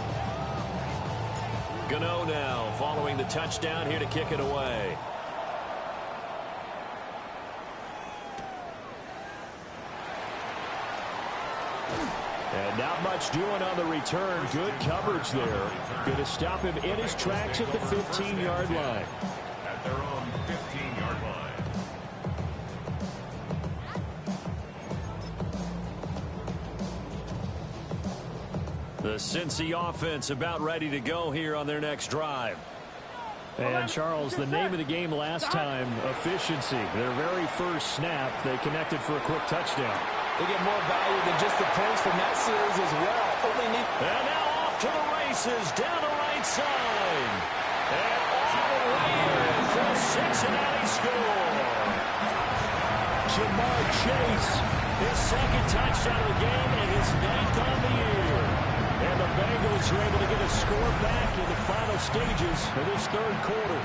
Gano now following the touchdown here to kick it away. And not much doing on the return. Good coverage there. Going to stop him in his tracks at the 15-yard line. At their own 15-yard line. The Cincy offense about ready to go here on their next drive. And, Charles, the name of the game last time, efficiency. Their very first snap, they connected for a quick touchdown. They get more value than just the points from that series as well. And now off to the races, down the right side. And all the way in for Cincinnati score. Jamar Chase, his 2nd touchdown of the game and his 9th on the year. And the Bengals are able to get a score back in the final stages of this 3rd quarter.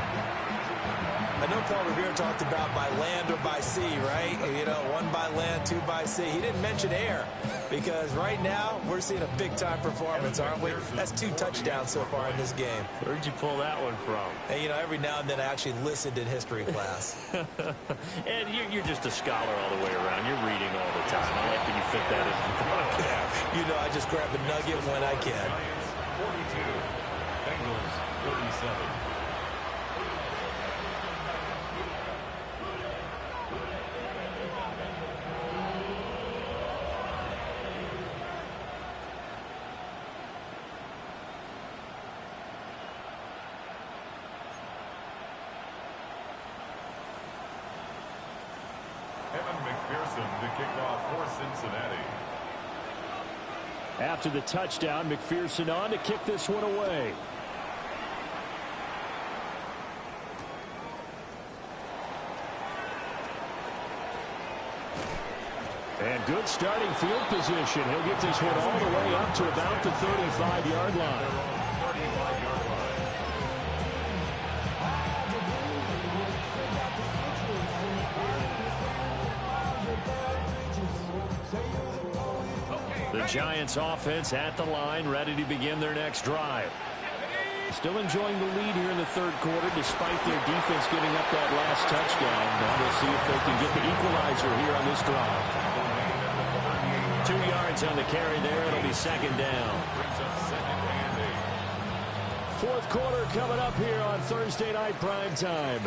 I know Paul Revere talked about by land or by sea, right? You know, 1 by land, 2 by sea. He didn't mention air because right now we're seeing a big-time performance, aren't we? That's 2 touchdowns so far in this game. Where'd you pull that one from? And, you know, every now and then I actually listened in history class. And you're just a scholar all the way around. You're reading all the time. I like that you fit that in the broadcast. You know, I just grab a nugget when I can. Giants 42, Bengals 37. To kick off for Cincinnati. After the touchdown, McPherson on to kick this one away. And good starting field position. He'll get this one all the way up to about the 35-yard line. The Giants offense at the line, ready to begin their next drive. Still enjoying the lead here in the third quarter, despite their defense giving up that last touchdown. Now we'll see if they can get the equalizer here on this drive. 2 yards on the carry there. It'll be second down. Fourth quarter coming up here on Thursday Night Primetime.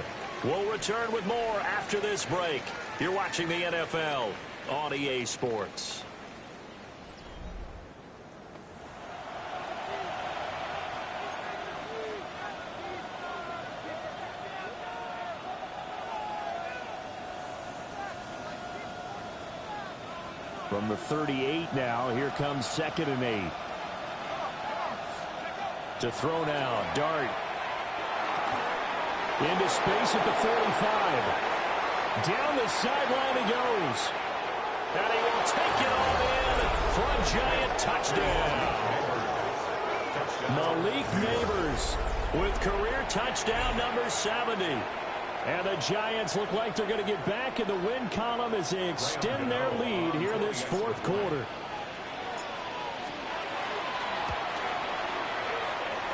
We'll return with more after this break. You're watching the NFL on EA Sports. From the 38 now, here comes 2nd and 8. To throw now, Dart. Into space at the 45. Down the sideline he goes. And he will take it all in for a Giant touchdown. Malik Neighbors with career touchdown number 70. And the Giants look like they're going to get back in the win column as they extend their lead here in this fourth quarter.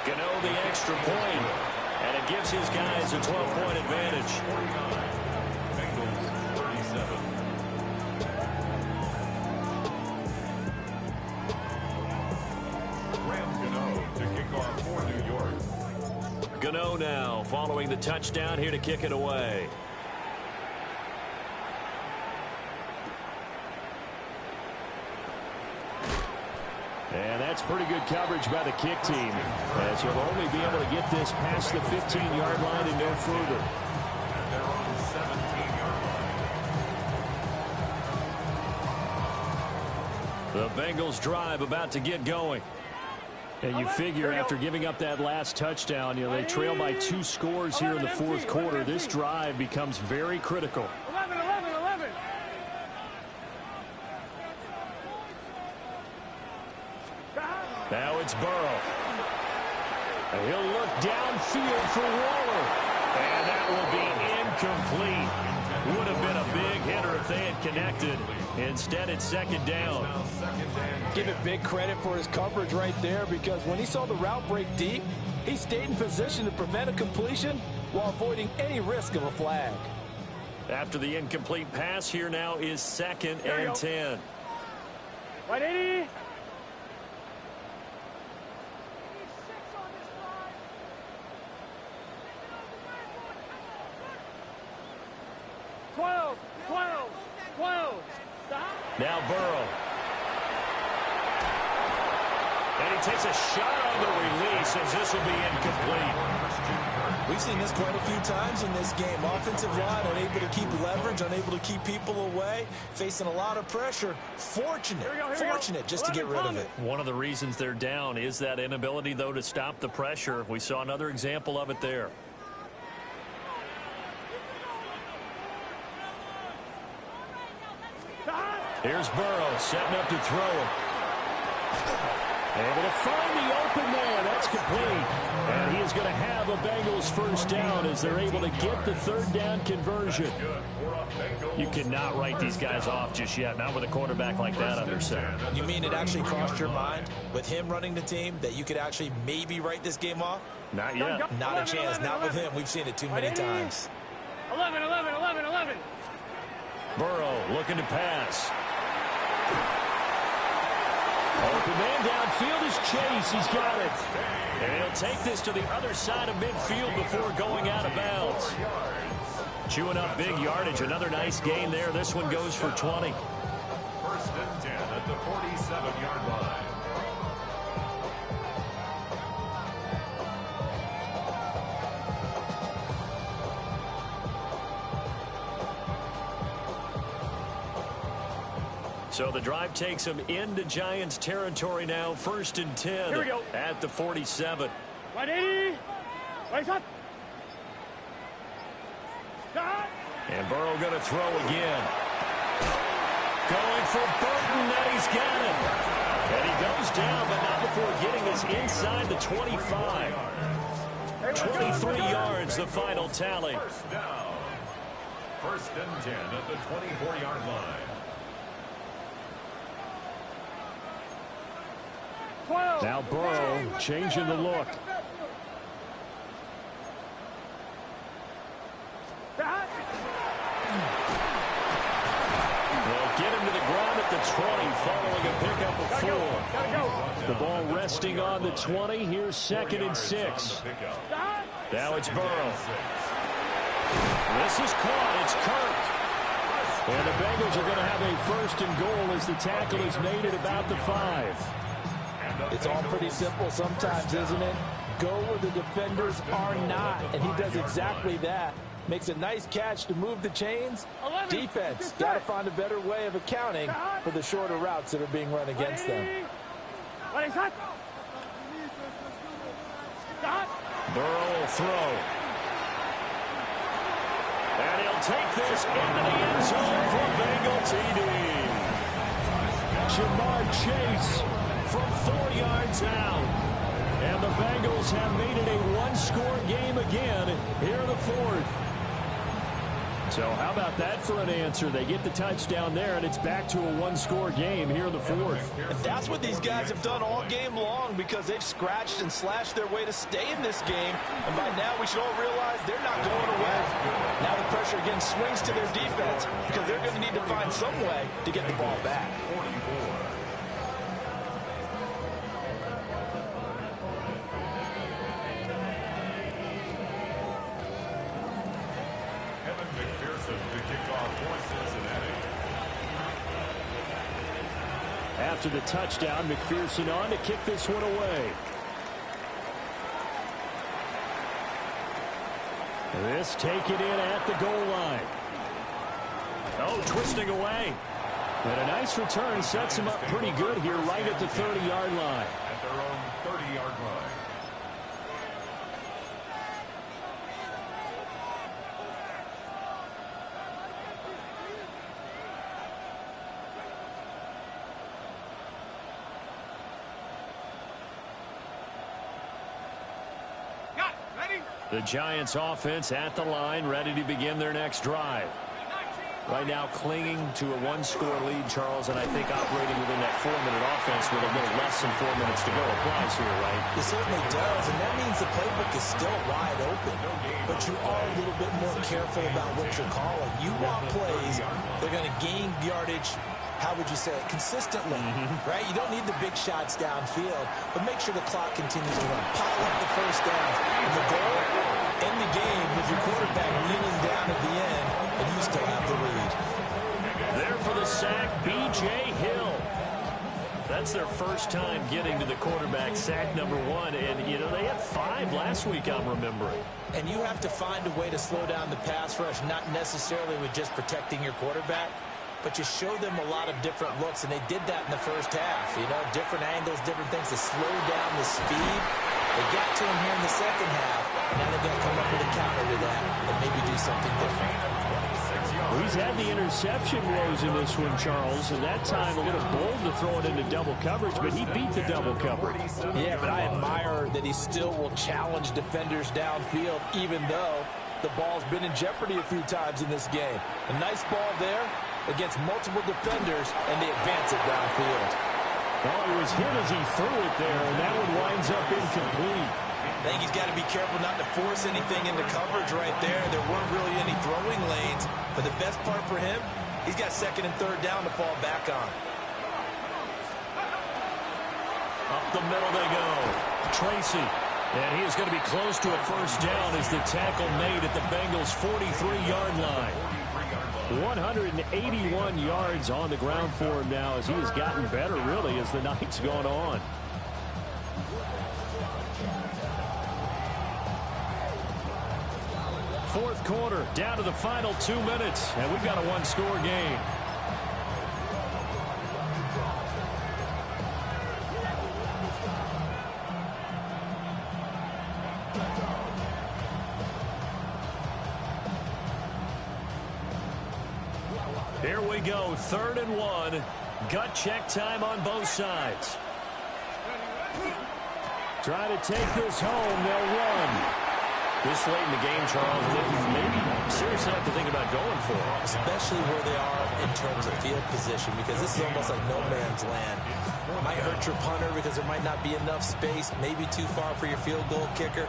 Gano the extra point, and it gives his guys a 12-point advantage. Bengals 37. Ram Gano to kick off for New York. Gano now following the touchdown here to kick it away. And that's pretty good coverage by the kick team, as he'll only be able to get this past the 15-yard line and no further. And they're on the 17-yard line. The Bengals drive about to get going. And you figure after giving up that last touchdown, they trail by 2 scores here in the fourth quarter. This drive becomes very critical. 11. Now it's Burrow. And he'll look downfield for Waller. And that will be incomplete. Would have been a big hitter if they had connected. Instead, it's second down. Give it big credit for his coverage right there, because when he saw the route break deep, he stayed in position to prevent a completion while avoiding any risk of a flag. After the incomplete pass, here now is 2nd and 10. Right, 80. Now Burrow. And he takes a shot on the release as this will be incomplete. We've seen this quite a few times in this game. Offensive line unable to keep leverage, unable to keep people away, facing a lot of pressure. Fortunate just to get rid of it. One of the reasons they're down is that inability, though, to stop the pressure. We saw another example of it there. Here's Burrow setting up to throw it. Able to find the open man. That's complete. And he is going to have a Bengals first down as they're able to get the third down conversion. You cannot write these guys off just yet, not with a quarterback like that under center. You mean it actually crossed your mind with him running the team that you could actually maybe write this game off? Not yet. Not a chance. Not with him. We've seen it too many times. 11. Burrow looking to pass. Open man downfield is Chase. He's got it. And he'll take this to the other side of midfield before going out of bounds. Chewing up big yardage. Another nice gain there. This one goes for 20. 1st and 10 at the 47-yard line. So the drive takes them into Giants territory now. 1st and 10 Here we go. at the 47. Right, 80. Right, shot. And Burrow going to throw again. Going for Burton, and he's got it. And he goes down, but not before getting this inside the 25. 23 yards, the final tally. 1st down. 1st and 10 at the 24-yard line. Now Burrow changing the look. They'll get him to the ground at the 20 following a pickup of 4. The ball resting on the 20. Here's 2nd and 6. Now it's Burrow. This is caught. It's Kirk. And the Bengals are going to have a 1st and goal as the tackle is made at about the 5. It's all pretty simple sometimes, isn't it? Go where the defenders are not, and he does exactly that. Makes a nice catch to move the chains. Defense got to find a better way of accounting for the shorter routes that are being run against them. Burrow will throw. And he'll take this into the end zone for Bengal TD. Jamar Chase from 4 yards out. And the Bengals have made it a one-score game again here in the 4th. So how about that for an answer? They get the touchdown there, and it's back to a one-score game here in the 4th. And that's what these guys have done all game long because they've scratched and slashed their way to stay in this game. And by now, we should all realize they're not going away. Now the pressure again swings to their defense because they're going to need to find some way to get the ball back. After the touchdown, McPherson on to kick this one away. This taken in at the goal line. Oh, twisting away. And a nice return sets him up pretty good here right at the 30-yard line. At their own 30-yard line. The Giants offense at the line, ready to begin their next drive. Right now clinging to a one-score lead, Charles, and I think operating within that 4-minute offense with a little less than 4 minutes to go applies here, right? It certainly does, and that means the playbook is still wide open. But you are a little bit more careful about what you're calling. You want plays, they're going to gain yardage, how would you say it, consistently, right? You don't need the big shots downfield, but make sure the clock continues to run. Pile up the first down. And the goal, end the game with your quarterback kneeling down at the end, and you still have the lead. There for the sack, B.J. Hill. That's their first time getting to the quarterback, sack number 1. And, you know, they had 5 last week, I'm remembering. And you have to find a way to slow down the pass rush, not necessarily with just protecting your quarterback, but you show them a lot of different looks, and they did that in the first half. You know, different angles, different things to slow down the speed. They got to him here in the second half. Now they're going to come up with a counter to that and maybe do something different. Well, he's had the interception woes in this one, Charles, and that time a little bold to throw it into double coverage, but he beat the double coverage. Yeah, but I admire that he still will challenge defenders downfield, even though the ball's been in jeopardy a few times in this game. A nice ball there against multiple defenders, and they advance it downfield. Oh, he was hit as he threw it there, and that one winds up incomplete. I think he's got to be careful not to force anything into coverage right there. There weren't really any throwing lanes, but the best part for him, he's got 2nd and 3rd down to fall back on. Up the middle they go. Tracy. And he is going to be close to a first down as the tackle made at the Bengals' 43-yard line. 181 yards on the ground for him now as he has gotten better, really, as the night's gone on. Fourth quarter, down to the final 2 minutes, and we've got a one-score game. Here we go, 3rd and 1. Gut check time on both sides. Try to take this home. They'll run. This late in the game, Charles, maybe seriously have to think about going for it. Especially where they are in terms of field position, because this is almost like no man's land. Might hurt your punter because there might not be enough space, maybe too far for your field goal kicker.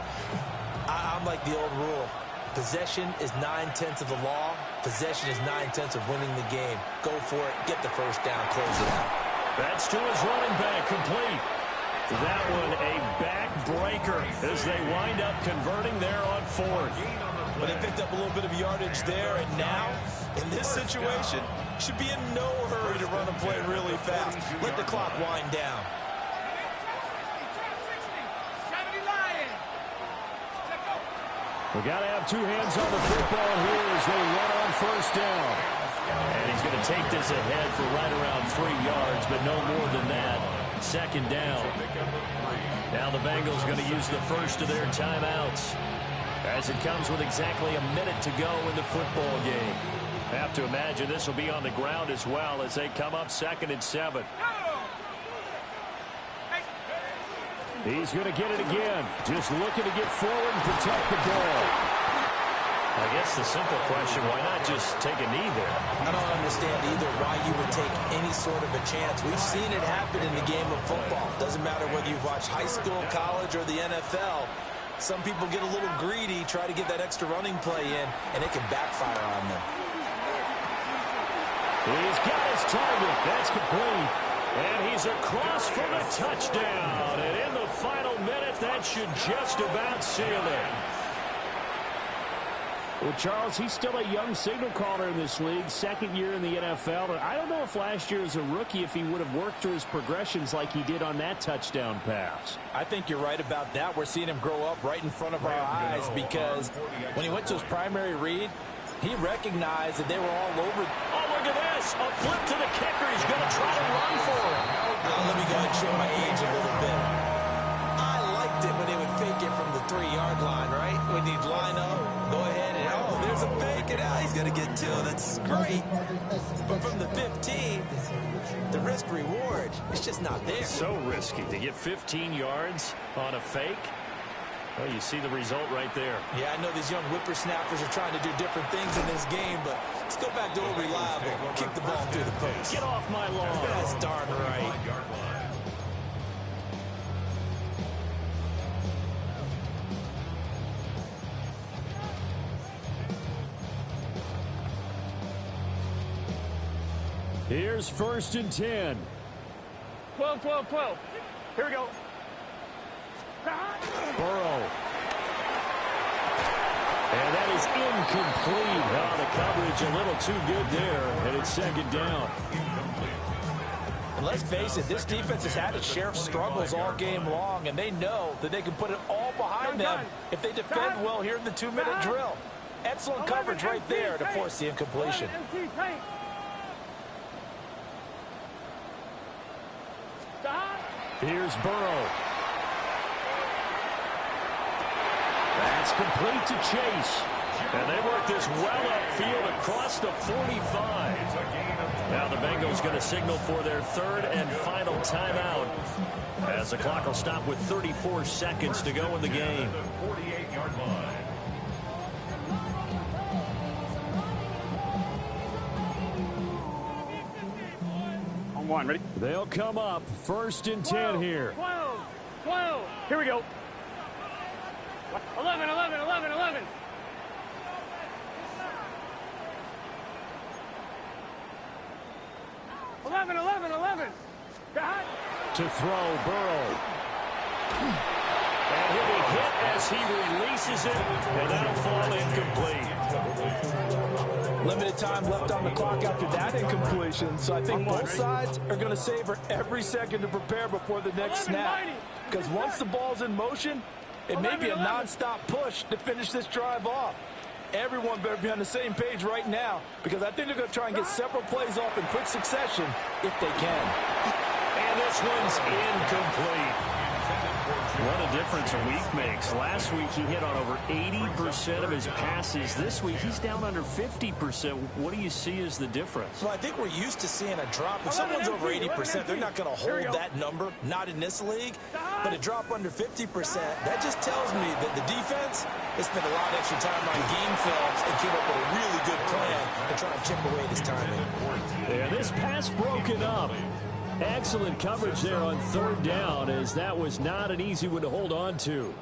I'm like the old rule. Possession is 9/10 of the law. Possession is 9/10 of winning the game. Go for it. Get the first down. Close it out. That's to his running back, complete. That one a backbreaker as they wind up converting there on fourth. But they picked up a little bit of yardage there, and now, in this situation, should be in no hurry to run a play really fast. Let the clock wind down. We got to have two hands on the football here as they run on first down. And he's going to take this ahead for right around 3 yards, but no more than that. Second down. Now the Bengals going to use the first of their timeouts as it comes with exactly a minute to go in the football game. I have to imagine this will be on the ground as well as they come up 2nd and 7. He's going to get it again. Just looking to get forward and protect the ball. I guess the simple question, why not just take a knee there? I don't understand either why you would take any sort of a chance. We've seen it happen in the game of football. Doesn't matter whether you've watched high school, college, or the NFL. Some people get a little greedy, try to get that extra running play in, and it can backfire on them. He's got his target. That's complete. And he's across for the touchdown. And in the final minute, that should just about seal it. Well, Charles, he's still a young signal caller in this league, 2nd year in the NFL. And I don't know if last year as a rookie, if he would have worked through his progressions like he did on that touchdown pass. I think you're right about that. We're seeing him grow up right in front of our eyes because when he went to his primary read, he recognized that they were all over. Oh, look at this. A flip to the kicker. He's going to try to run for it. Let me go ahead and show my age a little bit. I liked it when they would fake it from the 3-yard line, right? When he'd line up, go ahead and, oh, there's a fake, and now he's going to get 2. That's great. But from the 15, the risk-reward, it's just not there. So risky to get 15 yards on a fake. Well, you see the result right there. Yeah, I know these young whippersnappers are trying to do different things in this game, but let's go back to old reliable. Kick the ball through the post. Get off my lawn. That's darn right. Here's 1st and 10. 12, 12, 12. Here we go. Burrow. And that is incomplete. Oh, the coverage a little too good there, and it's 2nd down. And let's face it, this defense has had its share of struggles all game long, and they know that they can put it all behind them if they defend well here in the 2-minute drill. Excellent coverage right there to force the incompletion. Here's Burrow. That's complete to Chase. And they work this well upfield across the 45. Now the Bengals going to signal for their 3rd and final timeout as the clock will stop with 34 seconds to go in the game. 48-yard line. On 1, ready? They'll come up 1st and 10 here. 12, 12. Here we go. 11, 11, 11, 11. 11, 11, 11. To throw, Burrow. And he'll be hit as he releases it, and that'll fall incomplete. Limited time left on the clock after that incompletion, so I think both sides are going to savor every second to prepare before the next snap. Because once the ball's in motion, it may be a non-stop push to finish this drive off. Everyone better be on the same page right now because I think they're going to try and get several plays off in quick succession if they can. And this one's incomplete. What a difference a week makes. Last week he hit on over 80% of his passes. This week he's down under 50%. What do you see as the difference? Well, I think we're used to seeing a drop. If someone's over 80%, they're not going to hold that number, not in this league. But a drop under 50%, that just tells me that the defense They spent a lot of extra time on game films and came up with a really good plan to try and chip away this timing. Yeah, this pass broken up. Excellent coverage there on third down, as that was not an easy one to hold on to.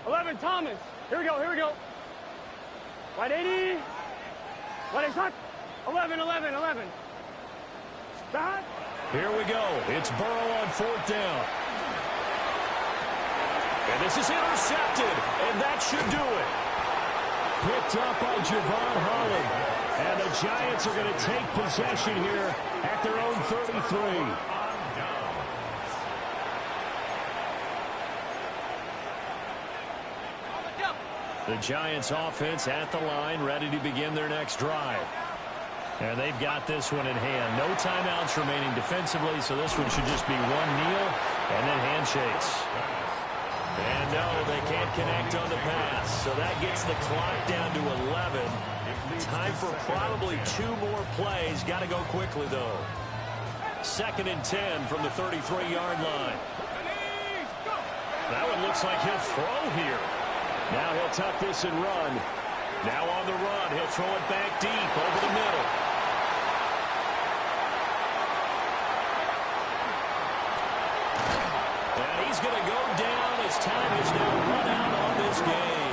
11, Thomas. Here we go, here we go. Wide 80. Wide 80. 11, 11, 11. Back. Here we go. It's Burrow on fourth down. And this is intercepted, and that should do it. Picked up by Javon Holland. And the Giants are going to take possession here at their own 33. The Giants offense at the line, ready to begin their next drive. And they've got this one in hand. No timeouts remaining defensively, so this one should just be one kneel and then handshakes. And no, they can't connect on the pass, so that gets the clock down to 11. Time for probably 2 more plays. Got to go quickly, though. 2nd and 10 from the 33-yard line. That one looks like he'll throw here. Now he'll tuck this and run. Now on the run, he'll throw it back deep over the middle. And he's going to go down as time has now run out on this game.